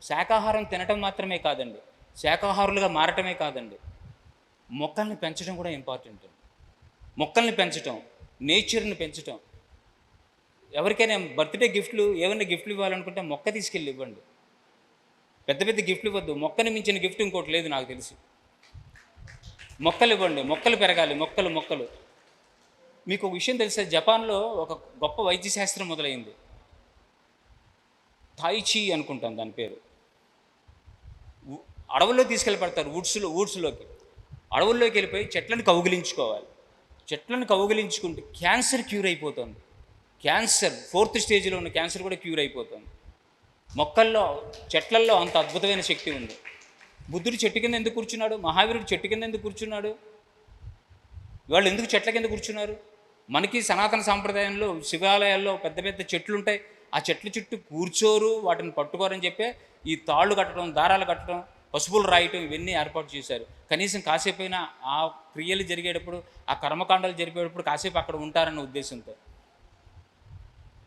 శాకాహారం తినటం మాత్రమే కాదండి, శాకాహారులుగా మారటమే కాదండి, మొక్కల్ని పెంచడం కూడా ఇంపార్టెంట్. మొక్కల్ని పెంచటం, నేచర్ని పెంచటం. ఎవరికైనా బర్త్డే గిఫ్ట్లు, ఏమైనా గిఫ్ట్లు ఇవ్వాలనుకుంటే మొక్క తీసుకెళ్ళి ఇవ్వండి. పెద్ద పెద్ద గిఫ్ట్లు ఇవ్వద్దు, మొక్కని మించిన గిఫ్ట్ ఇంకోటి లేదు నాకు తెలిసి. మొక్కలు ఇవ్వండి, మొక్కలు పెరగాలి, మొక్కలు. మీకు ఒక విషయం తెలుసా, జపాన్లో ఒక గొప్ప వైద్యశాస్త్రం మొదలైంది, తాయిచీ అనుకుంటాను దాని పేరు. అడవుల్లో తీసుకెళ్ళిపడతారు, వుడ్స్లోకి అడవుల్లోకి వెళ్ళిపోయి చెట్లను కౌగిలించుకోవాలి. చెట్లను కౌగిలించుకుంటే క్యాన్సర్ క్యూర్ అయిపోతుంది. క్యాన్సర్ 4th స్టేజ్లో ఉన్న క్యాన్సర్ కూడా క్యూర్ అయిపోతుంది. మొక్కల్లో, చెట్లల్లో అంత అద్భుతమైన శక్తి ఉంది. బుద్ధుడు చెట్టు కింద ఎందుకు కూర్చున్నాడు? మహావీరుడు చెట్టు కింద ఎందుకు కూర్చున్నాడు? వాళ్ళు ఎందుకు చెట్ల కింద కూర్చున్నారు? మనకి సనాతన సాంప్రదాయంలో శివాలయాల్లో పెద్ద పెద్ద చెట్లు ఉంటాయి, ఆ చెట్ల చుట్టూ కూర్చోరు, వాటిని పట్టుకోరని చెప్పే ఈ తాళ్ళు కట్టడం, దారాలు కట్టడం, పసుపులు రాయటం ఇవన్నీ ఏర్పాటు చేశారు. కనీసం కాసేపైనా ఆ క్రియలు జరిగేటప్పుడు, ఆ కర్మకాండాలు జరిపేటప్పుడు కాసేపు అక్కడ ఉంటారన్న ఉద్దేశంతో.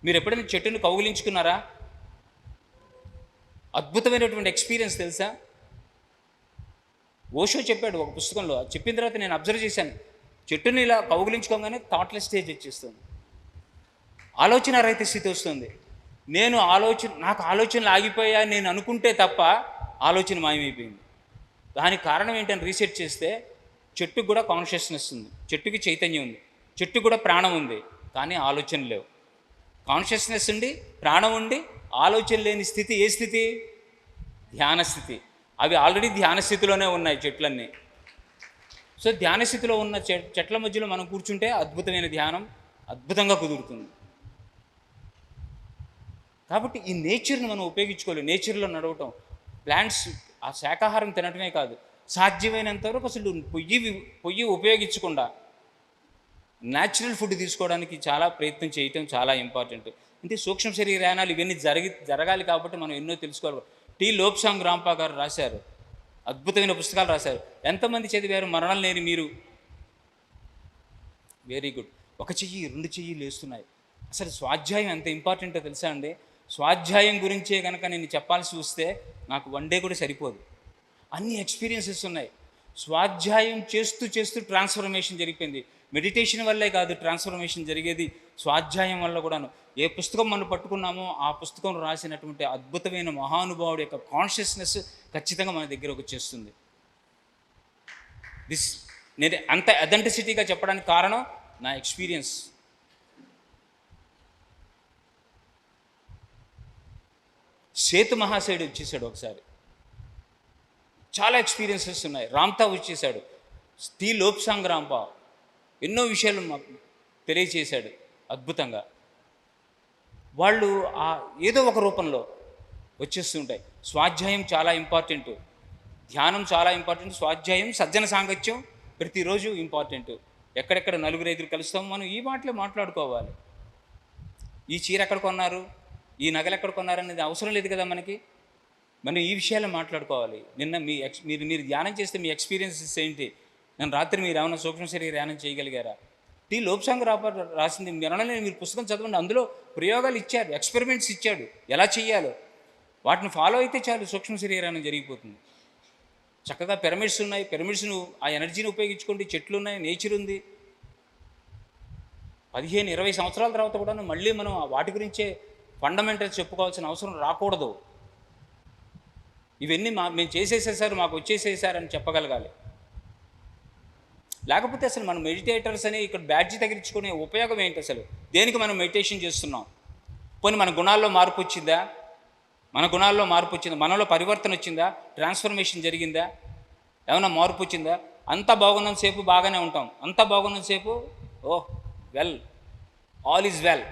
మీరు ఎప్పుడైనా చెట్టును కౌగిలించుకున్నారా? అద్భుతమైనటువంటి ఎక్స్పీరియన్స్ తెలుసా? ఓషో చెప్పాడు ఒక పుస్తకంలో, చెప్పిన తర్వాత నేను అబ్జర్వ్ చేశాను, చెట్టుని ఇలా కౌగిలించుకోగానే థాట్లెస్ స్టేజ్ వచ్చేస్తుంది, ఆలోచన రహిత స్థితి వస్తుంది. నాకు ఆలోచనలు ఆగిపోయా నేను అనుకుంటే తప్ప ఆలోచన మాయమైపోయింది. దానికి కారణం ఏంటని రీసెర్చ్ చేస్తే, చెట్టుకు కూడా కాన్షియస్నెస్ ఉంది, చెట్టుకి చైతన్యం ఉంది, చెట్టుకు కూడా ప్రాణం ఉంది, కానీ ఆలోచన లేవు. కాన్షియస్నెస్ ఉండి, ప్రాణం ఉండి, ఆలోచన లేని స్థితి ఏ స్థితి? ధ్యాన స్థితి. అవి ఆల్రెడీ ధ్యాన స్థితిలోనే ఉన్నాయి చెట్లన్నీ. సో ధ్యాన స్థితిలో ఉన్న చెట్ల మధ్యలో మనం కూర్చుంటే అద్భుతమైన ధ్యానం అద్భుతంగా కుదురుతుంది. కాబట్టి ఈ నేచర్ని మనం ఉపయోగించుకోవాలి, నేచర్లో నడవటం. ప్లాంట్స్, ఆ శాకాహారం తినటమే కాదు, సాధ్యమైనంత వరకు అసలు పొయ్యి ఉపయోగించకుండా న్యాచురల్ ఫుడ్ తీసుకోవడానికి చాలా ప్రయత్నం చేయటం చాలా ఇంపార్టెంట్. అంటే సూక్ష్మ శరీరయానాలు ఇవన్నీ జరగాలి కాబట్టి మనం ఎన్నో తెలుసుకోవాలి. టి లోబ్సాంగ్ రాంపా గారు రాశారు, అద్భుతమైన పుస్తకాలు రాశారు. ఎంతమంది చదివారు మరణం లేని మీరు? Very good. 1 చెయ్యి 2 చెయ్యి లేస్తున్నాయి. అసలు స్వాధ్యాయం ఎంత ఇంపార్టెంటో తెలుసా అండి? స్వాధ్యాయం గురించే కనుక నేను చెప్పాల్సి వస్తే నాకు 1 డే కూడా సరిపోదు, అన్ని ఎక్స్పీరియన్సెస్ ఉన్నాయి. స్వాధ్యాయం చేస్తూ ట్రాన్స్ఫర్మేషన్ జరిగిపోయింది. మెడిటేషన్ వల్లే కాదు ట్రాన్స్ఫర్మేషన్ జరిగేది, స్వాధ్యాయం వల్ల కూడాను. ఏ పుస్తకం మనం పట్టుకున్నామో ఆ పుస్తకం రాసినటువంటి అద్భుతమైన మహానుభావుడి యొక్క కాన్షియస్నెస్ ఖచ్చితంగా మన దగ్గరకు వచ్చేస్తుంది. నేను అంత అథెంటిసిటీగా చెప్పడానికి కారణం నా ఎక్స్పీరియన్స్. సేతు మహాశయుడు వచ్చేసాడు ఒకసారి, చాలా ఎక్స్పీరియన్సెస్ ఉన్నాయి. రామ్తా వచ్చేసాడు, టీ లోప్సాంగ్ రాంపా ఎన్నో విషయాలు మాకు తెలియచేశాడు అద్భుతంగా. వాళ్ళు ఏదో ఒక రూపంలో వచ్చేస్తుంటాయి. స్వాధ్యాయం చాలా ఇంపార్టెంట్, ధ్యానం చాలా ఇంపార్టెంట్, స్వాధ్యాయం సజ్జన సాంగత్యం ప్రతిరోజు ఇంపార్టెంట్. ఎక్కడెక్కడ నలుగురు ఐదుగురు కలుస్తాము మనం ఈ మాటలే మాట్లాడుకోవాలి. ఈ చీర ఎక్కడ కొన్నారు, ఈ నగలు ఎక్కడ కొన్నారు అనేది అవసరం లేదు కదా మనకి. మనం ఈ విషయాలు మాట్లాడుకోవాలి. నిన్న మీరు ధ్యానం చేస్తే మీ ఎక్స్పీరియన్సెస్ ఏంటి? నేను రాత్రి మీరు ఏమైనా సూక్ష్మ శరీర ధ్యానం చేయగలిగారా? టీ లోప్సాంగ్ రాసింది మీరు పుస్తకం చదవండి, అందులో ప్రయోగాలు ఇచ్చాడు, ఎక్స్పెరిమెంట్స్ ఇచ్చాడు ఎలా చేయాలో. వాటిని ఫాలో అయితే చాలు, సూక్ష్మ శరీరాన్ని జరిగిపోతుంది. చక్కగా పిరమిడ్స్ ఉన్నాయి, పిరమిడ్స్ను ఆ ఎనర్జీని ఉపయోగించుకోండి. చెట్లు ఉన్నాయి, నేచర్ ఉంది. 15-20 సంవత్సరాల తర్వాత కూడా మళ్ళీ మనం వాటి గురించే ఫండమెంటల్స్ చెప్పుకోవాల్సిన అవసరం రాకూడదు. ఇవన్నీ మేము చేసేసేసారు, మాకు వచ్చేసేసారని చెప్పగలగాలి. లేకపోతే అసలు మనం మెడిటేటర్స్ అని ఇక్కడ బ్యాడ్జీ తగిలించుకునే ఉపయోగం ఏంటి? అసలు దేనికి మనం మెడిటేషన్ చేస్తున్నాం? పోనీ మన గుణాల్లో మార్పు వచ్చిందా? మనలో పరివర్తన వచ్చిందా? ట్రాన్స్ఫర్మేషన్ జరిగిందా? ఏమైనా మార్పు వచ్చిందా? అంతా బాగున్నంతసేపు బాగానే ఉంటాం, అంతా బాగున్నంతసేపు వెల్, ఆల్ ఈజ్ వెల్.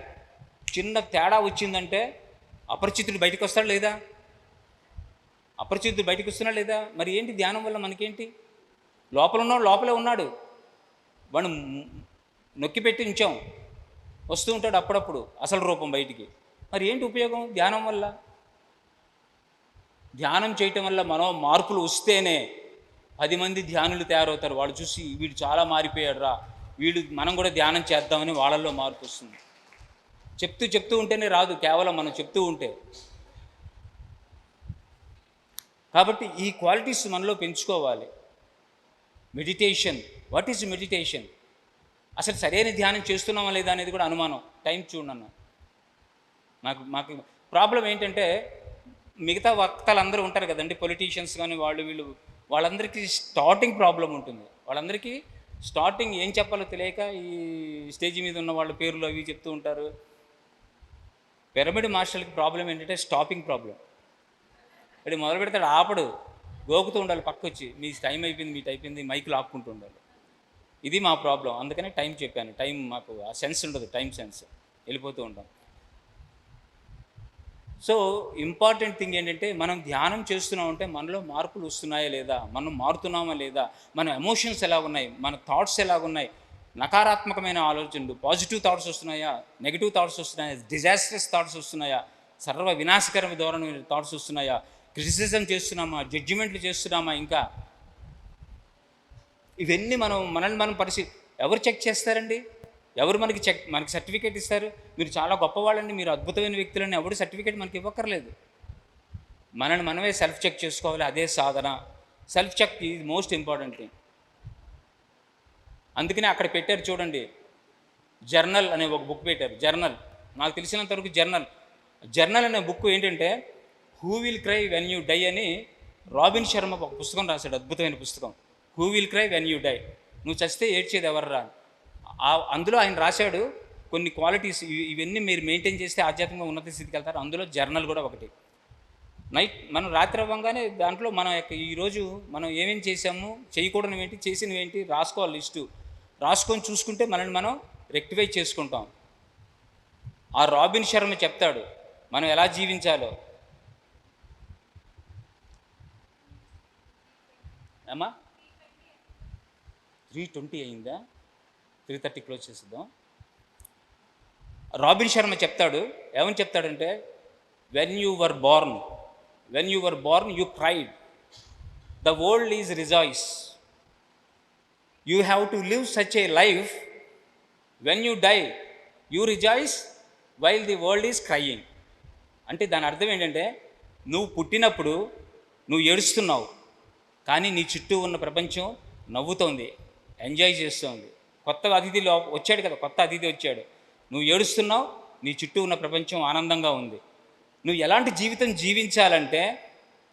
చిన్న తేడా వచ్చిందంటే అపరిచితుడు బయటకు వస్తాడు లేదా? అపరిచితుడు బయటకు వస్తున్నాడు లేదా? మరి ఏంటి ధ్యానం వల్ల మనకేంటి? లోపలే ఉన్నాడు, వాడు నొక్కిపెట్టి ఉంచాం, వస్తూ ఉంటాడు అప్పుడప్పుడు అసలు రూపం బయటికి. మరి ఏంటి ఉపయోగం ధ్యానం వల్ల? ధ్యానం చేయటం వల్ల మనో మార్పులు వస్తేనే 10 మంది ధ్యానులు తయారవుతారు. వాళ్ళు చూసి వీడు చాలా మారిపోయాడు రా, మనం కూడా ధ్యానం చేద్దామని వాళ్ళల్లో మార్పు వస్తుంది. చెప్తూ ఉంటేనే రాదు, కేవలం మనం చెప్తూ ఉంటే. కాబట్టి ఈ క్వాలిటీస్ మనలో పెంచుకోవాలి. Meditation, what is meditation? అసలు సరైన ధ్యానం చేస్తున్నామా లేదా అనేది కూడా అనుమానం. టైం చూడన్న, మాకు ప్రాబ్లం ఏంటంటే మిగతా వక్తలందరూ ఉంటారు కదండి, పొలిటీషియన్స్ కానీ వాళ్ళందరికీ స్టార్టింగ్ ప్రాబ్లం ఉంటుంది. వాళ్ళందరికీ స్టార్టింగ్ ఏం చెప్పాలో తెలియక ఈ స్టేజ్ మీద ఉన్న వాళ్ళ పేర్లు అవి చెప్తూ ఉంటారు. పిరమిడ్ మాస్టర్లకి ప్రాబ్లం ఏంటంటే స్టాపింగ్ ప్రాబ్లం. అది మొదలు పెడతాడు, ఆపడు, గోకుతూ ఉండాలి పక్కొచ్చి, మీ టైం అయిపోయింది, మైకులు ఆపుకుంటూ ఉండాలి. ఇది మా ప్రాబ్లం. అందుకనే టైం చెప్పాను. టైం మాకు ఆ సెన్స్ ఉండదు, టైం సెన్స్, వెళ్ళిపోతూ ఉంటాం. సో ఇంపార్టెంట్ థింగ్ ఏంటంటే మనం ధ్యానం చేస్తున్నామంటే మనలో మార్పులు వస్తున్నాయా లేదా, మనం మారుతున్నామా లేదా, మన ఎమోషన్స్ ఎలా ఉన్నాయి, మన థాట్స్ ఎలా ఉన్నాయి, నకారాత్మకమైన ఆలోచనలు, పాజిటివ్ థాట్స్ వస్తున్నాయా, నెగిటివ్ థాట్స్ వస్తున్నాయా, డిజాస్టరస్ థాట్స్ వస్తున్నాయా, సర్వ వినాశకరమైన ధోరణి థాట్స్ వస్తున్నాయా, క్రిటిసిజం చేస్తున్నామా, జడ్జిమెంట్లు చేస్తున్నామా, ఇంకా ఇవన్నీ మనల్ని మనం ఎవరు చెక్ చేస్తారండి? ఎవరు మనకి సర్టిఫికేట్ ఇస్తారు? మీరు చాలా గొప్పవాళ్ళండి, మీరు అద్భుతమైన వ్యక్తులని ఎవరు సర్టిఫికేట్ మనకి ఇవ్వక్కర్లేదు. మనల్ని మనమే సెల్ఫ్ చెక్ చేసుకోవాలి. అదే సాధన. Self check is most important thing. అందుకనే అక్కడ పెట్టారు చూడండి, జర్నల్ అనే ఒక బుక్ పెట్టారు. జర్నల్, నాకు తెలిసినంతవరకు జర్నల్ అనే బుక్ ఏంటంటే who will cry when you die అని రాబిన్ శర్మ ఒక పుస్తకం రాశాడు, అద్భుతమైన పుస్తకం. Who will cry when you die, నువ్వు చస్తే ఏడ్చేది ఎవర్రా. అందులో ఆయన రాశాడు కొన్ని క్వాలిటీస్, ఇవన్నీ మీరు మెయింటైన్ చేస్తే ఆధ్యాత్మికంగా ఉన్నత స్థితికి వెళ్తారు. అందులో జర్నల్ కూడా ఒకటి. మనం రాత్రి అవ్వగానే దాంట్లో మన యొక్క ఈరోజు మనం ఏమేమి చేసాము, చేయకూడనివి ఏంటి, చేసినవి ఏంటి రాసుకోవాలి. లిస్టు రాసుకొని చూసుకుంటే మనల్ని మనం రెక్టిఫై చేసుకుంటాం. ఆ రాబిన్ శర్మ చెప్తాడు మనం ఎలా జీవించాలో. అమ్మా 3:20 అయిందా? 3:30 క్లోజ్ చేసిద్దాం. రాబిన్ శర్మ చెప్తాడు, ఏమని చెప్తాడంటే, when you were born you cried, the world is rejoice, you have to live such a life, when you die you rejoice while the world is crying. అంటే దాని అర్థం ఏంటంటే, నువ్వు పుట్టినప్పుడు నువ్వు ఏడుస్తున్నావు, కానీ నీ చుట్టూ ఉన్న ప్రపంచం నవ్వుతోంది, ఎంజాయ్ చేస్తోంది. కొత్త అతిథి వచ్చాడు, నువ్వు ఏడుస్తున్నావు, నీ చుట్టూ ఉన్న ప్రపంచం ఆనందంగా ఉంది. నువ్వు ఎలాంటి జీవితం జీవించాలంటే,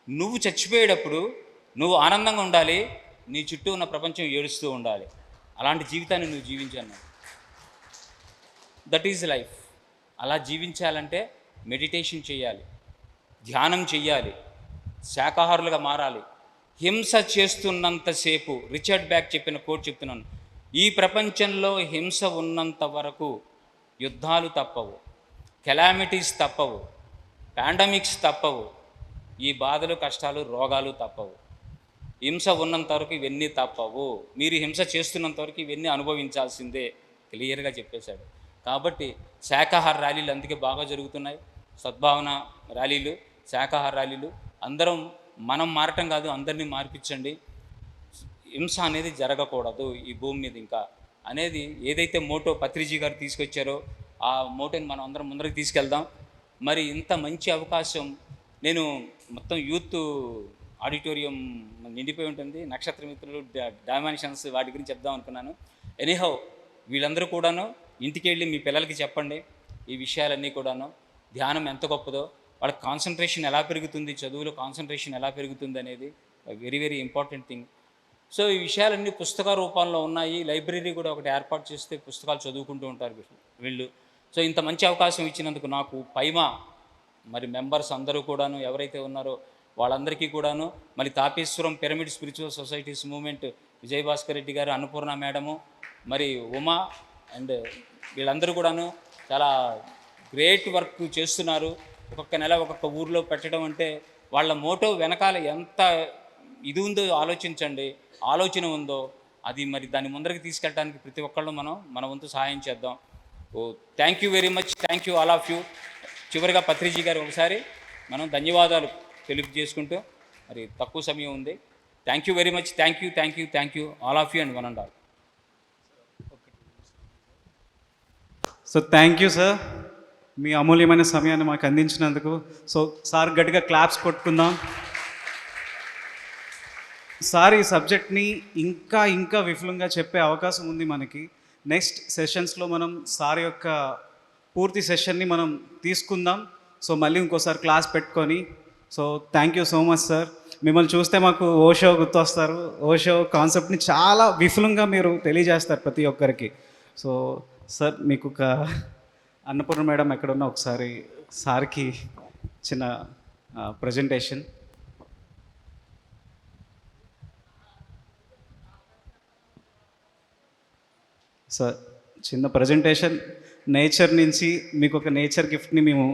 నువ్వు చచ్చిపోయేటప్పుడు నువ్వు ఆనందంగా ఉండాలి, నీ చుట్టూ ఉన్న ప్రపంచం ఏడుస్తూ ఉండాలి. అలాంటి జీవితాన్ని నువ్వు జీవించాను. That is life. అలా జీవించాలంటే మెడిటేషన్ చేయాలి. ధ్యానం చెయ్యాలి, శాకాహారులుగా మారాలి. హింస చేస్తున్నంతసేపు, రిచర్డ్ బ్యాక్ చెప్పిన కోట్ చెప్తున్నాను, ఈ ప్రపంచంలో హింస ఉన్నంత వరకు యుద్ధాలు తప్పవు, కెలామిటీస్ తప్పవు, పాండమిక్స్ తప్పవు, ఈ బాధలు కష్టాలు రోగాలు తప్పవు. హింస ఉన్నంత వరకు ఇవన్నీ తప్పవు. మీరు హింస చేస్తున్నంత వరకు ఇవన్నీ అనుభవించాల్సిందే, క్లియర్గా చెప్పేశాడు. కాబట్టి శాకాహార ర్యాలీలు అందుకే బాగా జరుగుతున్నాయి, సద్భావన ర్యాలీలు, శాకాహార ర్యాలీలు. అందరం మనం మారటం కాదు, అందరినీ మార్పించండి. హింస అనేది జరగకూడదు ఈ భూమి మీద ఇంకా అనేది ఏదైతే మోటో పత్రిజీ గారు తీసుకొచ్చారో ఆ మోటోని మనం అందరం ముందరికి తీసుకెళ్దాం. మరి ఇంత మంచి అవకాశం, నేను మొత్తం యూత్ ఆడిటోరియం నిండిపోయి ఉంటుంది, నక్షత్ర మిత్రులు, డైమెన్షన్స్ వాటి గురించి చెప్దాం అనుకున్నాను. ఎనీహౌ వీళ్ళందరూ కూడాను ఇంటికి వెళ్ళి మీ పిల్లలకి చెప్పండి ఈ విషయాలన్నీ కూడాను. ధ్యానం ఎంత గొప్పదో, వాళ్ళకి కాన్సన్ట్రేషన్ ఎలా పెరుగుతుంది, చదువులో కాన్సన్ట్రేషన్ ఎలా పెరుగుతుంది అనేది very very important thing. So ఈ విషయాలన్నీ పుస్తక రూపంలో ఉన్నాయి. లైబ్రరీ కూడా ఒకటి ఏర్పాటు చేస్తే పుస్తకాలు చదువుకుంటూ ఉంటారు వీళ్ళు. సో ఇంత మంచి అవకాశం ఇచ్చినందుకు నాకు పైమా మరి మెంబర్స్ అందరూ కూడాను ఎవరైతే ఉన్నారో వాళ్ళందరికీ కూడాను, మరి Tapeswaram pyramid spiritual societies movement Vijayabhaskar Reddy గారు, అన్నపూర్ణ మేడము, మరి ఉమా అండ్ వీళ్ళందరూ కూడాను చాలా గ్రేట్ వర్క్ చేస్తున్నారు. ఒక్కొక్క నెల ఒక్కొక్క ఊర్లో పెట్టడం అంటే వాళ్ళ మోటో వెనకాల ఎంత ఇది ఉందో ఆలోచించండి, ఆలోచన ఉందో అది మరి దాన్ని ముందరికి తీసుకెళ్ళడానికి ప్రతి ఒక్కళ్ళు మన వంతు సహాయం చేద్దాం. Oh thank you very much, thank you all of you. చివరిగా పత్రిజీ గారు ఒకసారి మనం ధన్యవాదాలు తెలియజేసుకుంటూ, మరి తక్కువ సమయం ఉంది. Thank you very much, thank you thank you thank you all of you and one and all. So thank you sir, మీ అమూల్యమైన సమయాన్ని మాకు అందించినందుకు. సో సార్ గట్టిగా క్లాప్స్ కొట్టుకుందాం. సార్ ఈ సబ్జెక్ట్ని ఇంకా ఇంకా విపులంగా చెప్పే అవకాశం ఉంది మనకి. నెక్స్ట్ సెషన్స్లో మనం సార్ యొక్క పూర్తి సెషన్ని మనం తీసుకుందాం. సో మళ్ళీ ఇంకోసారి క్లాస్ పెట్టుకొని. So thank you so much sir. మిమ్మల్ని చూస్తే మాకు ఓషో గుర్తొస్తారు. ఓషో కాన్సెప్ట్ని చాలా విపులంగా మీరు తెలియజేస్తారు ప్రతి ఒక్కరికి. సో సార్ మీకు ఒక అన్నపూర్ణ మేడం ఎక్కడున్నా ఒకసారి సార్కి చిన్న ప్రజెంటేషన్. సార్ చిన్న ప్రజెంటేషన్ నేచర్ నుంచి మీకు ఒక నేచర్ గిఫ్ట్ని మేము.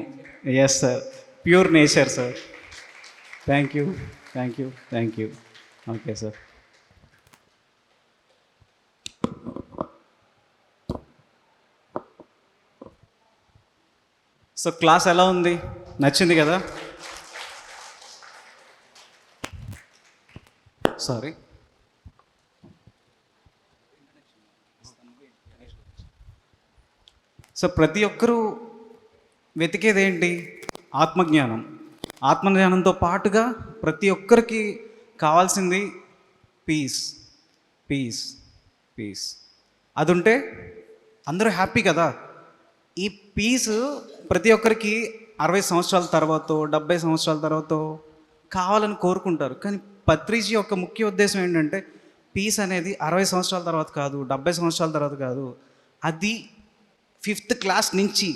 Yes sir, pure nature sir. Thank you thank you thank you. Okay sir. So class ఎలా ఉంది, నచ్చింది కదా? సారీ. సో ప్రతి ఒక్కరూ వెతికేది ఏంటి? ఆత్మజ్ఞానం. ఆత్మజ్ఞానంతో పాటుగా ప్రతి ఒక్కరికి కావాల్సింది పీస్, పీస్, పీస్. అది ఉంటే అందరూ హ్యాపీ కదా. ఈ పీస్ ప్రతి ఒక్కరికి 60 సంవత్సరాల తర్వాత, 70 సంవత్సరాల తర్వాత కావాలని కోరుకుంటారు. కానీ పత్రిజీ యొక్క ముఖ్య ఉద్దేశం ఏంటంటే పీస్ అనేది 60 సంవత్సరాల తర్వాత కాదు, 70 సంవత్సరాల తర్వాత కాదు, అది 5th క్లాస్ నుంచి,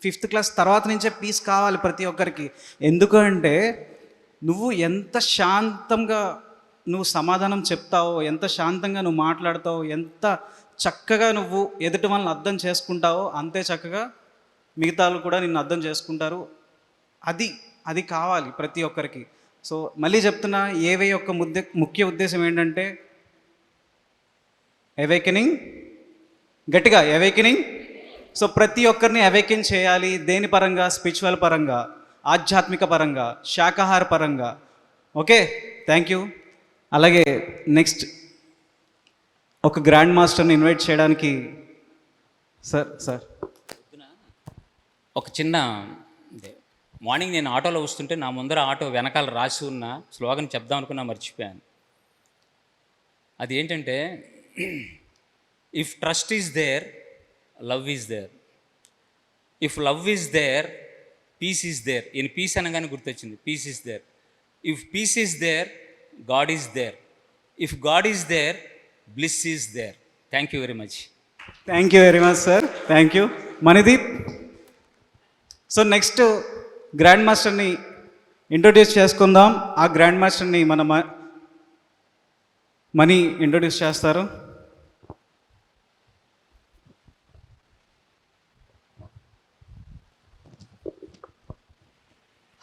5th క్లాస్ తర్వాత నుంచే పీస్ కావాలి ప్రతి ఒక్కరికి. ఎందుకంటే నువ్వు ఎంత శాంతంగా నువ్వు సమాధానం చెప్తావో, ఎంత శాంతంగా నువ్వు మాట్లాడతావో, ఎంత చక్కగా నువ్వు ఎదుటి వాళ్ళని అర్థం చేసుకుంటావో అంతే చక్కగా మిగతా వాళ్ళు కూడా నిన్ను అర్థం చేసుకుంటారు. అది కావాలి ప్రతి ఒక్కరికి. సో మళ్ళీ చెప్తున్నా, ఏవై యొక్క ముఖ్య ఉద్దేశం ఏంటంటే అవేకెనింగ్. గట్టిగా అవేకెనింగ్. సో ప్రతి ఒక్కరిని అవేకెన్ చేయాలి. దేని పరంగా? స్పిరిచువల్ పరంగా, ఆధ్యాత్మిక పరంగా, శాకాహార పరంగా. Okay, thank you. అలాగే నెక్స్ట్ ఒక గ్రాండ్ మాస్టర్ని ఇన్వైట్ చేయడానికి సార్ ఒక చిన్న మార్నింగ్ నేను ఆటోలో వస్తుంటే నా ముందర ఆటో వెనకాల రాసి ఉన్న స్లోగన్ చెప్దాం అనుకున్నా, మర్చిపోయాను. అది ఏంటంటే, if trust is there, love is there. If love is there, peace is there. ఈయన పీస్ అనగానే గుర్తొచ్చింది, peace is there. If peace is there, God is there. If God is there, bliss is there. Thank you very much. Thank you very much sir. Thank you Manideep. So next grand మాస్టర్ని introduce చేసుకుందాం. ఆ grand మాస్టర్ని మన Mani introduce చేస్తారు.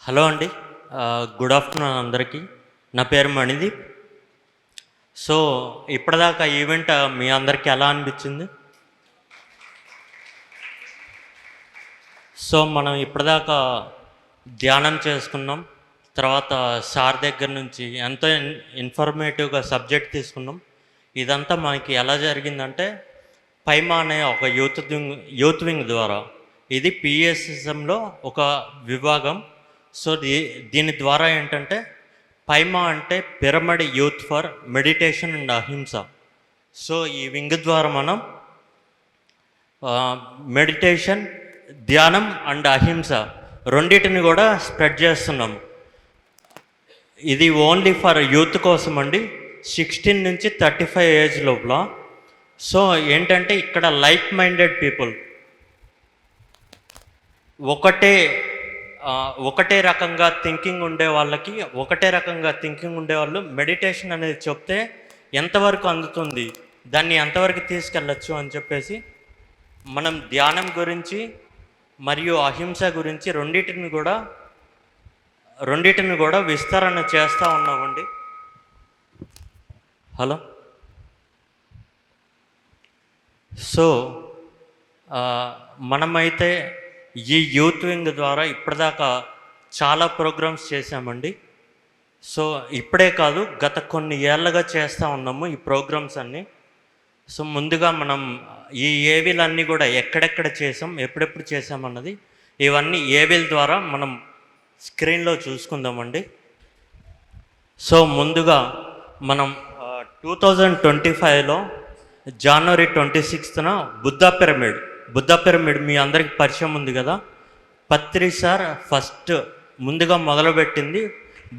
Hello అండి, good afternoon అందరికీ. నా పేరు మణిదీప్. సో ఇప్పటిదాకా ఈవెంట్ మీ అందరికీ ఎలా అనిపించింది? సో మనం ఇప్పటిదాకా ధ్యానం చేసుకున్నాం, తర్వాత సార్ దగ్గర నుంచి ఎంతో ఇన్ఫర్మేటివ్గా సబ్జెక్ట్ తీసుకున్నాం. ఇదంతా మనకి ఎలా జరిగిందంటే పైమా అనే ఒక యూత్ వింగ్ ద్వారా. ఇది పిఎస్ఎస్ఎంలో ఒక విభాగం. సో దీని ద్వారా ఏంటంటే పైమా అంటే pyramid youth for meditation and అహింస. సో ఈ వింగ్ ద్వారా మనం మెడిటేషన్, ధ్యానం అండ్ అహింస రెండింటిని కూడా స్ప్రెడ్ చేస్తున్నాము. ఇది ఓన్లీ ఫర్ యూత్ కోసం అండి, 16 నుంచి 35 ఏజ్ లోపల. సో ఏంటంటే ఇక్కడ లైక్ మైండెడ్ పీపుల్, ఒకటే రకంగా థింకింగ్ ఉండే వాళ్ళకి, ఒకటే రకంగా థింకింగ్ ఉండేవాళ్ళు మెడిటేషన్ అనేది చెప్తే ఎంతవరకు అందుతుంది, దాన్ని ఎంతవరకు తీసుకెళ్ళచ్చు అని చెప్పేసి మనం ధ్యానం గురించి మరియు అహింస గురించి రెండింటిని కూడా విస్తరణ చేస్తూ ఉన్నామండి. హలో. సో మనమైతే ఈ యూత్ వింగ్ ద్వారా ఇప్పటిదాకా చాలా ప్రోగ్రామ్స్ చేశామండి. సో ఇప్పుడే కాదు, గత కొన్ని ఏళ్ళగా చేస్తూ ఉన్నాము ఈ ప్రోగ్రామ్స్ అన్నీ. సో ముందుగా మనం ఈ ఏవీలన్నీ కూడా ఎక్కడెక్కడ చేసాం, ఎప్పుడెప్పుడు చేసామన్నది ఇవన్నీ ఏవీల ద్వారా మనం స్క్రీన్లో చూసుకుందామండి. సో ముందుగా మనం 2025లో జనవరి 26న బుద్ధ పిరమిడ్ మీ అందరికి పరిచయం ఉంది కదా. పత్రి సార్ ఫస్ట్ ముందుగా మొదలుపెట్టింది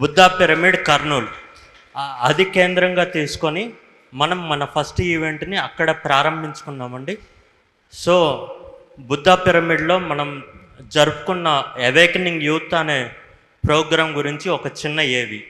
బుద్ధ పిరమిడ్ కర్నూలు. అది కేంద్రంగా తీసుకొని మనం మన ఫస్ట్ ఈవెంట్ని అక్కడ ప్రారంభించుకున్నామండి. సో బుద్ధ పిరమిడ్లో మనం జరుపుకున్న అవేకనింగ్ యూత్ అనే ప్రోగ్రాం గురించి ఒక చిన్న ఏవి.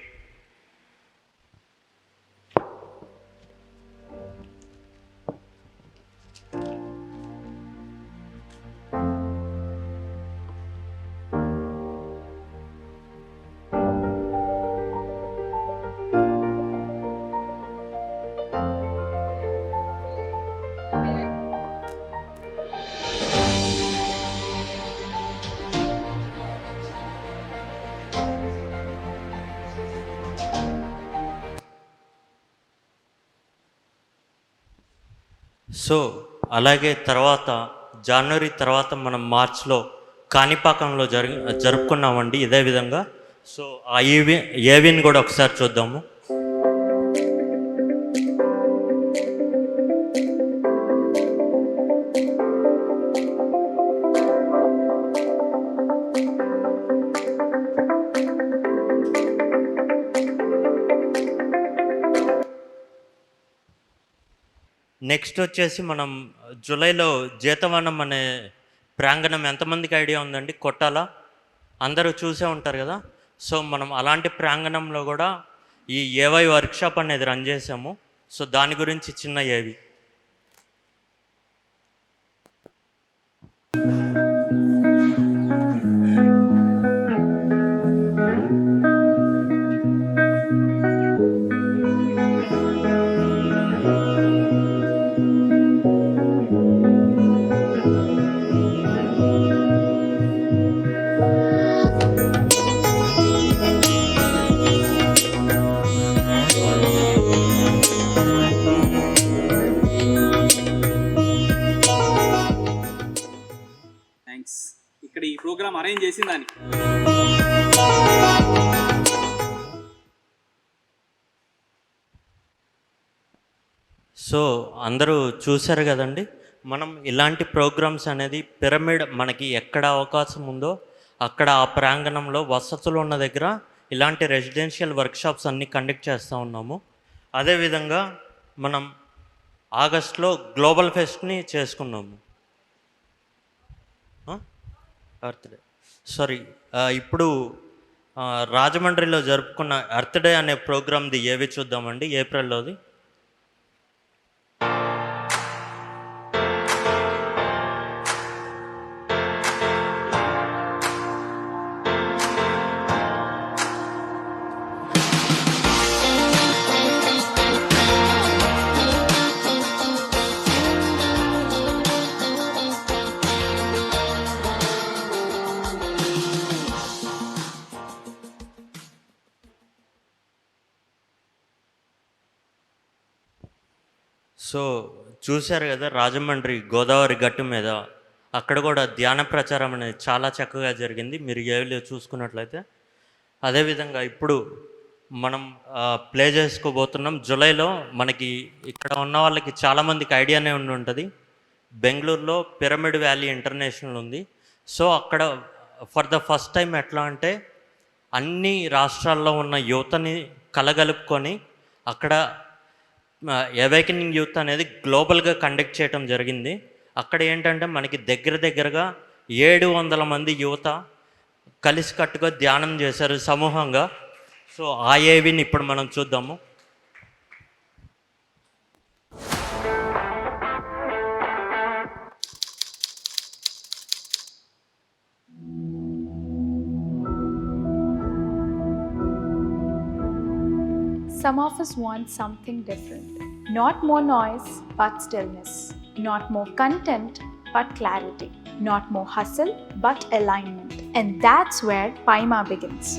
సో అలాగే తర్వాత జనవరి తర్వాత మనం మార్చ్లో కాణిపాకంలో జరుపుకున్నామండి ఇదే విధంగా. సో ఆ ఏవిని కూడా ఒకసారి చూద్దాము. నెక్స్ట్ వచ్చేసి మనం జూలైలో జీతవనం అనే ప్రాంగణం ఎంతమందికి ఐడియా ఉందండి? కొట్టాల అందరూ చూసే ఉంటారు కదా. సో మనం అలాంటి ప్రాంగణంలో కూడా ఈ ఏవై వర్క్షాప్ అనేది రన్ చేసాము. సో దాని గురించి చిన్న ఏవి. ఇక్కడ ఈ ప్రోగ్రామ్ అరేంజ్ చేసిన దానికి. సో అందరూ చూశారు కదండి, మనం ఇలాంటి ప్రోగ్రామ్స్ అనేది పిరమిడ్ మనకి ఎక్కడ అవకాశం ఉందో అక్కడ ఆ ప్రాంగణంలో వసతులు ఉన్న దగ్గర ఇలాంటి రెసిడెన్షియల్ వర్క్షాప్స్ అన్నీ కండక్ట్ చేస్తూ ఉన్నాము. అదేవిధంగా మనం ఆగస్ట్లో గ్లోబల్ ఫెస్ట్ని చేసుకున్నాము. బర్త్డే ఇప్పుడు రాజమండ్రిలో జరుపుకున్న ఎర్త్ డే అనే ప్రోగ్రామ్ది ఏవి చూద్దామండి, ఏప్రిల్లోది. సో చూశారు కదా, రాజమండ్రి గోదావరి గట్టు మీద అక్కడ కూడా ధ్యాన ప్రచారం అనేది చాలా చక్కగా జరిగింది, మీరు ఏవిలో చూసుకున్నట్లయితే. అదేవిధంగా ఇప్పుడు మనం ప్లే చేసుకోబోతున్నాం. జూలైలో మనకి ఇక్కడ ఉన్న వాళ్ళకి చాలామందికి ఐడియానే ఉండి ఉంటుంది, బెంగళూరులో పిరమిడ్ వ్యాలీ ఇంటర్నేషనల్ ఉంది. సో అక్కడ ఫర్ ద ఫస్ట్ టైం ఎట్లా అంటే అన్ని రాష్ట్రాల్లో ఉన్న యువతని కలగలుపుకొని అక్కడ అవేకనింగ్ యూత్ అనేది గ్లోబల్గా కండక్ట్ చేయడం జరిగింది. అక్కడ ఏంటంటే మనకి దగ్గరగా 700 మంది యువత కలిసికట్టుగా ధ్యానం చేశారు సమూహంగా. సో ఆ ఏవిని ఇప్పుడు మనం చూద్దాము. Some of us want something different. Not more noise, but stillness. Not more content, but clarity. Not more hustle, but alignment. And that's where Paima begins.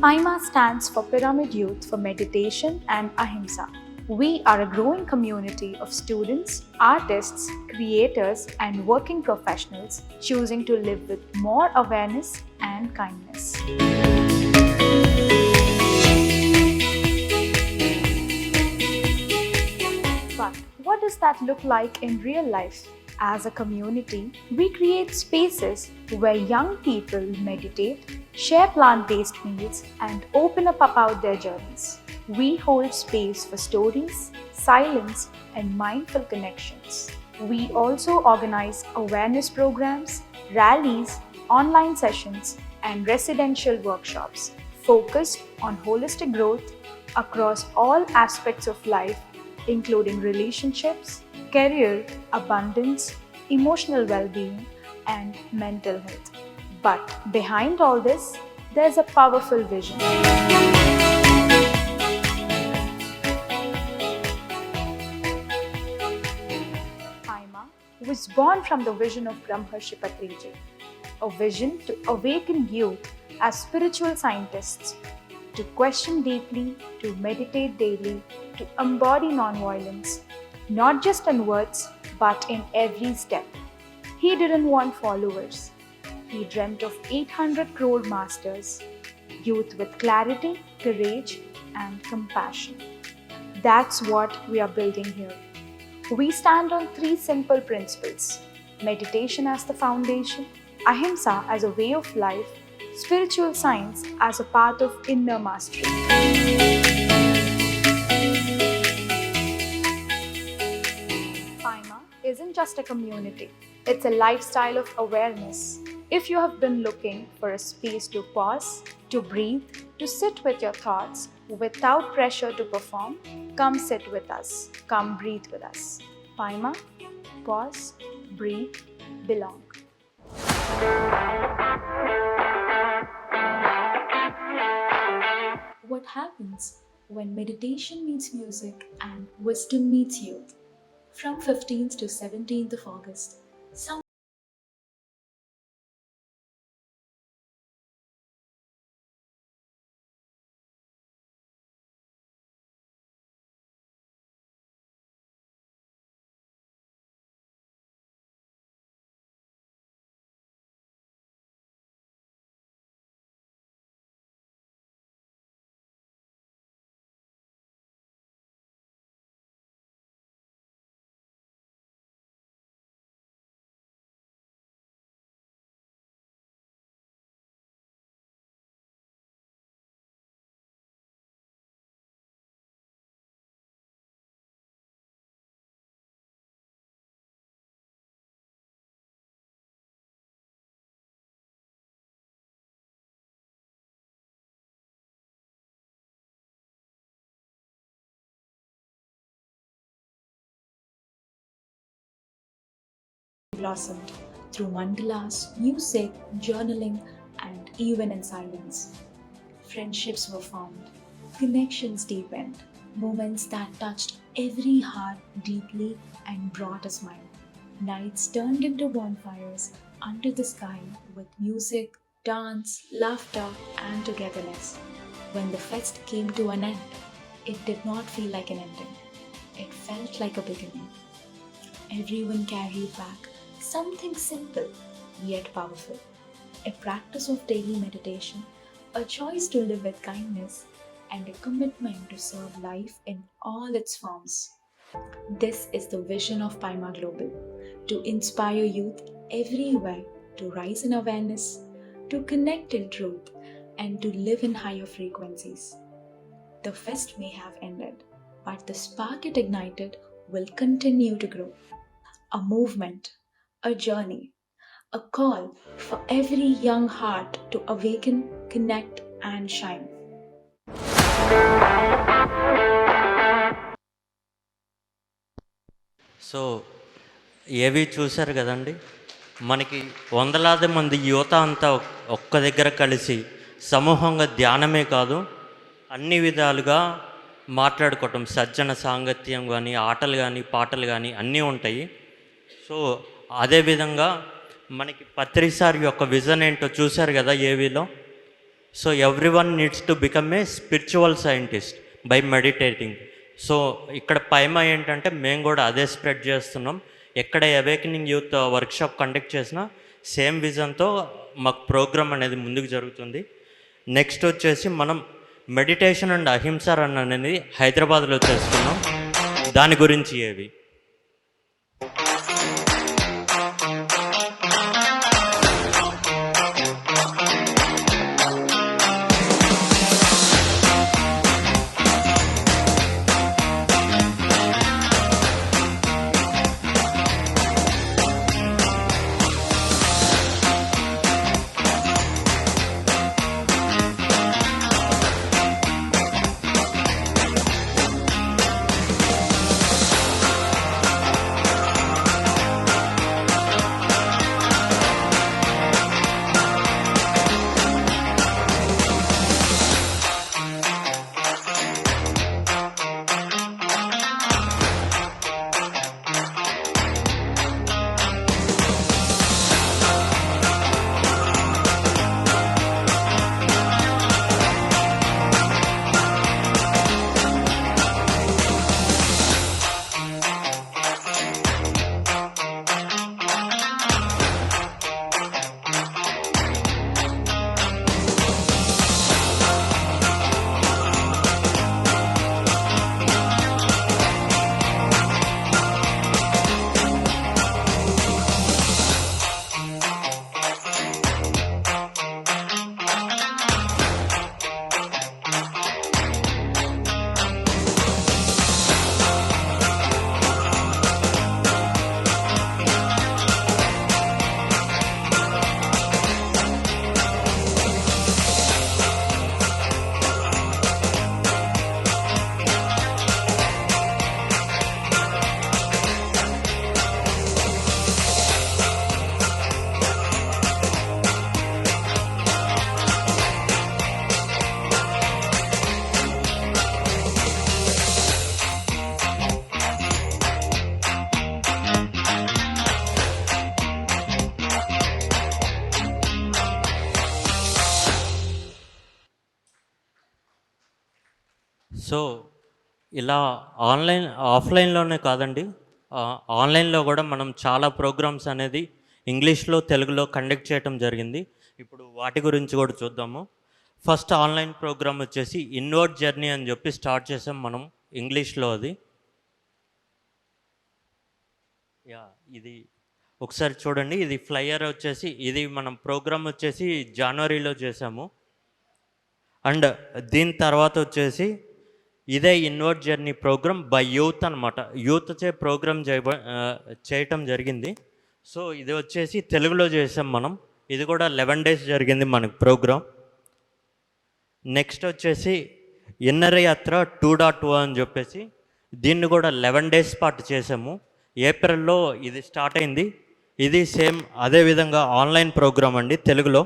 Paima stands for Pyramid Youth for Meditation and Ahimsa. We are a growing community of students, artists, creators, and working professionals choosing to live with more awareness and kindness. But what does that look like in real life? As a community, we create spaces where young people meditate, share plant-based meals, and open up about their journeys. We hold space for stories, silence, and mindful connections. We also organize awareness programs, rallies, online sessions, and residential workshops focused on holistic growth across all aspects of life, including relationships, career, abundance, emotional well-being, and mental health. But behind all this, there's a powerful vision. Paima was born from the vision of Brahmarshi Patriji, a vision to awaken youth as spiritual scientists, to question deeply, to meditate daily, to embody non-violence, not just in words, but in every step. He didn't want followers. He dreamt of 800 crore masters, youth with clarity, courage, and compassion. That's what we are building here. We stand on 3 simple principles: meditation as the foundation, ahimsa as a way of life, spiritual science as a path of inner mastery. Paima isn't just a community, it's a lifestyle of awareness. If you have been looking for a space to pause, to breathe, to sit with your thoughts without pressure to perform, come sit with us. Come breathe with us. Paima, pause, breathe, belong. What happens when meditation meets music and wisdom meets youth? From 15th to 17th of August, some blossomed through mandalas, music, journaling, and even in silence. Friendships were formed, connections deepened, moments that touched every heart deeply and brought a smile. Nights turned into bonfires under the sky with music, dance, laughter, and togetherness. When the fest came to an end, it did not feel like an ending. It felt like a beginning. Everyone carried back something simple yet powerful, a practice of daily meditation, a choice to live with kindness, and a commitment to serve life in all its forms. This is the vision of Paima Global, to inspire youth everywhere to rise in awareness, to connect in truth, and to live in higher frequencies. The fest may have ended, but the spark it ignited will continue to grow. A movement, a journey, a call for every young heart to awaken, connect, and shine. So ఏవి చూశారు కదండి, మనకి వందలాది మంది యువత అంతా ఒక్క దగ్గర కలిసి సమూహంగా ధ్యానమే కాదు, అన్ని విధాలుగా మాట్లాడుకోవటం, సజ్జన సాంగత్యం కానీ, ఆటలు కానీ, పాటలు కానీ అన్నీ ఉంటాయి. సో అదేవిధంగా మనకి పత్రిసార్ యొక్క విజన్ ఏంటో చూశారు కదా ఏవీలో. So everyone needs to become a spiritual scientist by meditating. So ఇక్కడ పైమ ఏంటంటే మేము కూడా అదే స్ప్రెడ్ చేస్తున్నాం. ఎక్కడ అవేకనింగ్ యూత్ వర్క్షాప్ కండక్ట్ చేసినా సేమ్ విజన్తో మాకు ప్రోగ్రామ్ అనేది ముందుకు జరుగుతుంది. నెక్స్ట్ వచ్చేసి మనం మెడిటేషన్ అండ్ అహింస రన్ అనేది హైదరాబాద్లో చేసుకున్నాం. దాని గురించి ఏవి సో ఇలా ఆఫ్లైన్లోనే కాదండి, ఆన్లైన్లో కూడా మనం చాలా ప్రోగ్రామ్స్ అనేది ఇంగ్లీష్లో, తెలుగులో కండక్ట్ చేయటం జరిగింది. ఇప్పుడు వాటి గురించి కూడా చూద్దాము. ఫస్ట్ ఆన్లైన్ ప్రోగ్రామ్ వచ్చేసి ఇన్వర్డ్ జర్నీ అని చెప్పి స్టార్ట్ చేసాం మనం ఇంగ్లీష్లో. అది ఇది ఒకసారి చూడండి. ఇది ఫ్లైయర్ వచ్చేసి, ఇది మనం ప్రోగ్రామ్ వచ్చేసి జనవరిలో చేసాము. అండ్ దీని తర్వాత వచ్చేసి ఇదే inward journey programme by youth అనమాట. యూత్చే ప్రోగ్రామ్ చేయటం జరిగింది. సో ఇది వచ్చేసి తెలుగులో చేసాం మనం. ఇది కూడా 11 days జరిగింది మనకు ప్రోగ్రామ్. నెక్స్ట్ వచ్చేసి ఇన్నర్ యాత్ర 2.0 అని చెప్పేసి దీన్ని కూడా 11 days పాటు చేసాము. ఏప్రిల్లో ఇది స్టార్ట్ అయింది. ఇది సేమ్ అదే విధంగా ఆన్లైన్ ప్రోగ్రామ్ అండి తెలుగులో.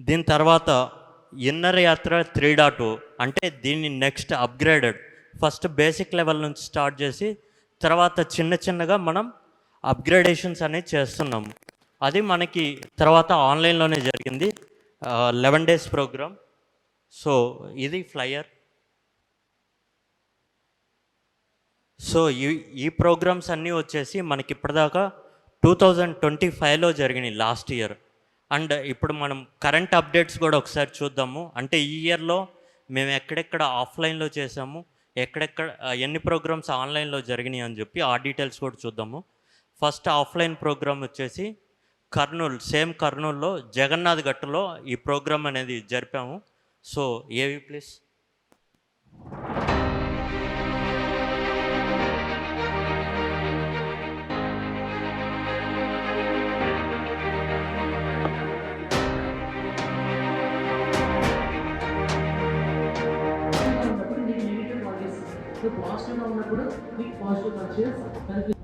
దీని తర్వాత ఇన్నర్ యాత్ర 3.2 అంటే దీన్ని next upgraded. First basic level నుంచి స్టార్ట్ చేసి తర్వాత చిన్న చిన్నగా మనం అప్గ్రేడేషన్స్ అనేది చేస్తున్నాము. అది మనకి తర్వాత ఆన్లైన్లోనే జరిగింది. 11 days ప్రోగ్రామ్. సో ఇది ఫ్లయర్. సో ఈ ప్రోగ్రామ్స్ అన్నీ వచ్చేసి మనకి ఇప్పటిదాకా 2025లో జరిగినాయి లాస్ట్ ఇయర్. అండ్ ఇప్పుడు మనం కరెంట్ అప్డేట్స్ కూడా ఒకసారి చూద్దాము. అంటే ఈ ఇయర్లో మేము ఎక్కడెక్కడ ఆఫ్లైన్లో చేసాము, ఎక్కడెక్కడ ఎన్ని ప్రోగ్రామ్స్ ఆన్లైన్లో జరిగినాయి అని చెప్పి ఆ డీటెయిల్స్ కూడా చూద్దాము. ఫస్ట్ ఆఫ్లైన్ ప్రోగ్రామ్ వచ్చేసి కర్నూలులో జగన్నాథ్ గట్టులో ఈ ప్రోగ్రామ్ అనేది జరిపాము. సో ఏవి ప్లీజ్. పాజిటివ్గా ఉన్నప్పుడు మీకు పాజిటివ్ పర్చేస్ కనిపిస్తుంది.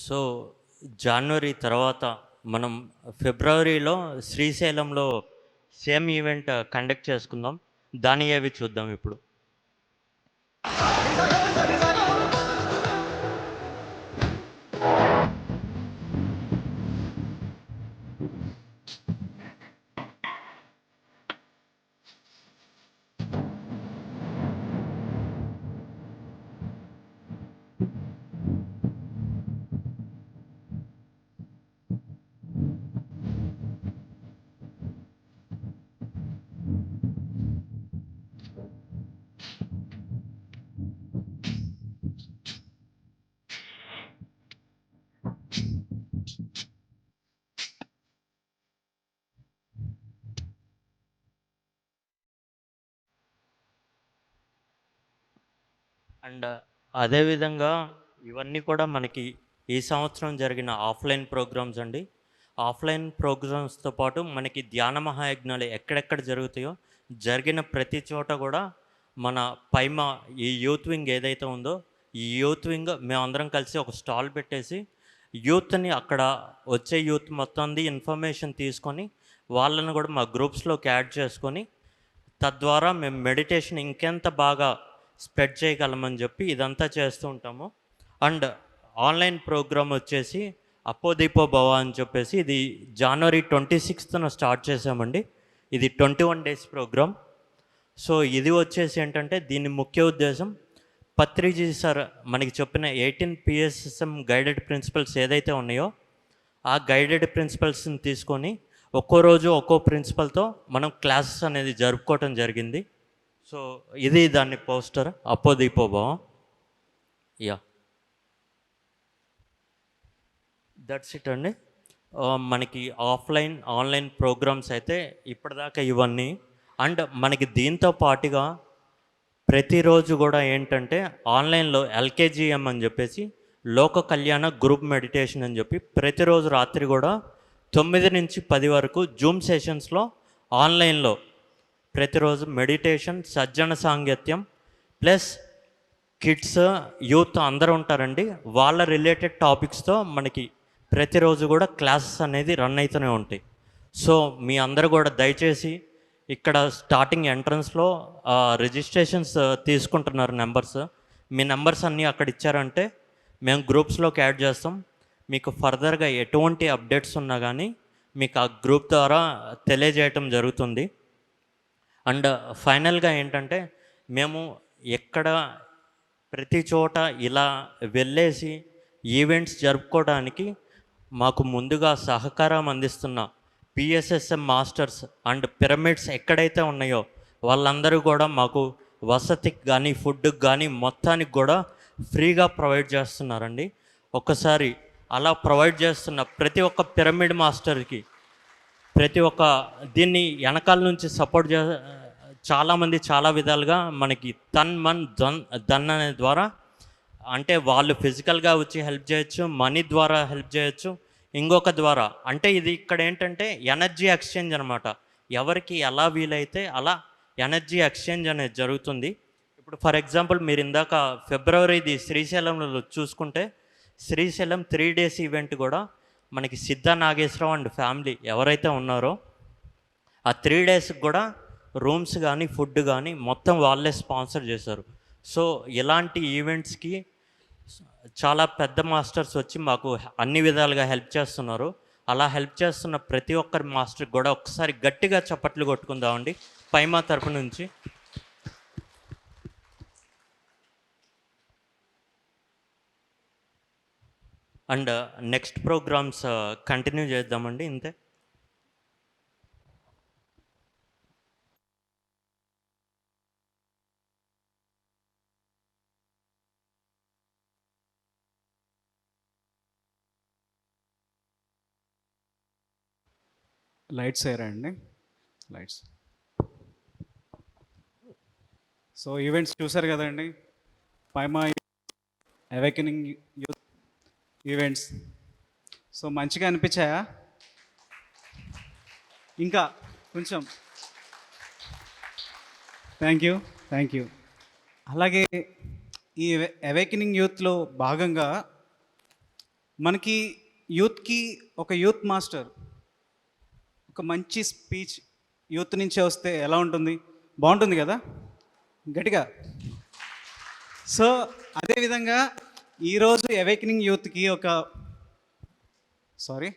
సో జనవరి తర్వాత మనం ఫిబ్రవరిలో శ్రీశైలంలో సేమ్ ఈవెంట్ కండక్ట్ చేసుకుందాం. దాని ఏవి చూద్దాం ఇప్పుడు. అండ్ అదేవిధంగా ఇవన్నీ కూడా మనకి ఈ సంవత్సరం జరిగిన ఆఫ్లైన్ ప్రోగ్రామ్స్ అండి. ఆఫ్లైన్ ప్రోగ్రామ్స్తో పాటు మనకి ధ్యాన మహాయజ్ఞాలు ఎక్కడెక్కడ జరుగుతాయో జరిగిన ప్రతి చోట కూడా మన పైమా ఈ యూత్ వింగ్ ఏదైతే ఉందో ఈ యూత్ వింగ్ మేమందరం కలిసి ఒక స్టాల్ పెట్టేసి యూత్ని అక్కడ వచ్చే యూత్ మొత్తంది ఇన్ఫర్మేషన్ తీసుకొని వాళ్ళని కూడా మా గ్రూప్స్లోకి యాడ్ చేసుకొని తద్వారా మేము మెడిటేషన్ ఇంకెంత బాగా స్ప్రెడ్ చేయగలమని చెప్పి ఇదంతా చేస్తూ ఉంటాము. అండ్ ఆన్లైన్ ప్రోగ్రామ్ వచ్చేసి అపోదీపో భవ అని చెప్పేసి ఇది జనవరి 26న స్టార్ట్ చేసామండి. ఇది 21 days ప్రోగ్రామ్. సో ఇది వచ్చేసి ఏంటంటే దీని ముఖ్య ఉద్దేశం పత్రిజీ సార్ మనకి చెప్పిన 18 PSSM గైడెడ్ ప్రిన్సిపల్స్ ఏదైతే ఉన్నాయో ఆ గైడెడ్ ప్రిన్సిపల్స్ని తీసుకొని ఒక్కో రోజు ఒక్కో ప్రిన్సిపల్తో మనం క్లాసెస్ అనేది జరుపుకోవటం జరిగింది. సో ఇది దాని పోస్టర్ అపోదీపో భవ. యా దట్స్ ఇట్ అండి. మనకి ఆన్లైన్ ప్రోగ్రామ్స్ అయితే ఇప్పటిదాకా ఇవన్నీ. అండ్ మనకి దీంతో పాటుగా ప్రతిరోజు కూడా ఏంటంటే ఆన్లైన్లో LKGM అని చెప్పేసి లోక కళ్యాణ గ్రూప్ మెడిటేషన్ అని చెప్పి ప్రతిరోజు రాత్రి కూడా 9 నుంచి 10 వరకు జూమ్ సెషన్స్లో ఆన్లైన్లో ప్రతిరోజు మెడిటేషన్, సజ్జన సాంగత్యం ప్లస్ కిడ్స్, యూత్ అందరూ ఉంటారండి. వాళ్ళ రిలేటెడ్ టాపిక్స్తో మనకి ప్రతిరోజు కూడా క్లాసెస్ అనేది రన్ అవుతూనే ఉంటాయి. సో మీ అందరూ కూడా దయచేసి ఇక్కడ స్టార్టింగ్ ఎంట్రన్స్లో రిజిస్ట్రేషన్స్ తీసుకుంటున్నారు నెంబర్స్. మీ నెంబర్స్ అన్నీ అక్కడ ఇచ్చారంటే మేము గ్రూప్స్లోకి యాడ్ చేస్తాం. మీకు ఫర్దర్గా ఎటువంటి అప్డేట్స్ ఉన్నా కానీ మీకు ఆ గ్రూప్ ద్వారా తెలియజేయటం జరుగుతుంది. అండ్ ఫైనల్గా ఏంటంటే మేము ఎక్కడ ప్రతి చోట ఇలా వెళ్ళేసి ఈవెంట్స్ జరుపుకోవడానికి మాకు ముందుగా సహకారం అందిస్తున్న PSSM మాస్టర్స్ అండ్ పిరమిడ్స్ ఎక్కడైతే ఉన్నాయో వాళ్ళందరూ కూడా మాకు వసతికి కానీ ఫుడ్కి కానీ మొత్తానికి కూడా ఫ్రీగా ప్రొవైడ్ చేస్తున్నారండి. ఒక్కసారి అలా ప్రొవైడ్ చేస్తున్న ప్రతి ఒక్క పిరమిడ్ మాస్టర్కి, ప్రతి ఒక్క దీన్ని వెనకాల నుంచి సపోర్ట్ చాలామంది చాలా విధాలుగా మనకి తన్ మన్ ధన్ అనే ద్వారా, అంటే వాళ్ళు ఫిజికల్గా వచ్చి హెల్ప్ చేయొచ్చు, మనీ ద్వారా హెల్ప్ చేయొచ్చు, ఇంకొక ద్వారా అంటే ఇది ఇక్కడ ఏంటంటే ఎనర్జీ ఎక్స్చేంజ్ అనమాట. ఎవరికి ఎలా వీలైతే అలా ఎనర్జీ ఎక్స్చేంజ్ అనేది జరుగుతుంది. ఇప్పుడు ఫర్ ఎగ్జాంపుల్ మీరు ఇందాక ఫిబ్రవరిది శ్రీశైలంలో చూసుకుంటే, శ్రీశైలం 3 days ఈవెంట్ కూడా మనకి సిద్ధ నాగేశ్వరరావు అండ్ ఫ్యామిలీ ఎవరైతే ఉన్నారో ఆ 3 daysకి కూడా రూమ్స్ కానీ ఫుడ్ కానీ మొత్తం వాళ్ళే స్పాన్సర్ చేశారు. సో ఇలాంటి ఈవెంట్స్కి చాలా పెద్ద మాస్టర్స్ వచ్చి మాకు అన్ని విధాలుగా హెల్ప్ చేస్తున్నారు. అలా హెల్ప్ చేస్తున్న ప్రతి ఒక్కరి మాస్టర్కి కూడా ఒకసారి గట్టిగా చప్పట్లు కొట్టుకుందామండి పైమా తరపు నుంచి. అండ్ నెక్స్ట్ ప్రోగ్రామ్స్ కంటిన్యూ చేద్దామండి ఇంతే. లైట్స్ వేయరా అండి, లైట్స్. సో ఈవెంట్స్ చూసారు కదండి, పైమా అవేకెనింగ్ యూత్ ఈవెంట్స్. సో మంచిగా అనిపించాయా? ఇంకా కొంచెం థ్యాంక్ యూ. అలాగే ఈ అవేకెనింగ్ యూత్లో భాగంగా మనకి యూత్కి ఒక యూత్ మాస్టర్ ఒక మంచి స్పీచ్ యూత్ నుంచే వస్తే ఎలా ఉంటుంది? బాగుంటుంది కదా, గట్టిగా. సో అదేవిధంగా ఈరోజు అవేకెనింగ్ యూత్కి సారీ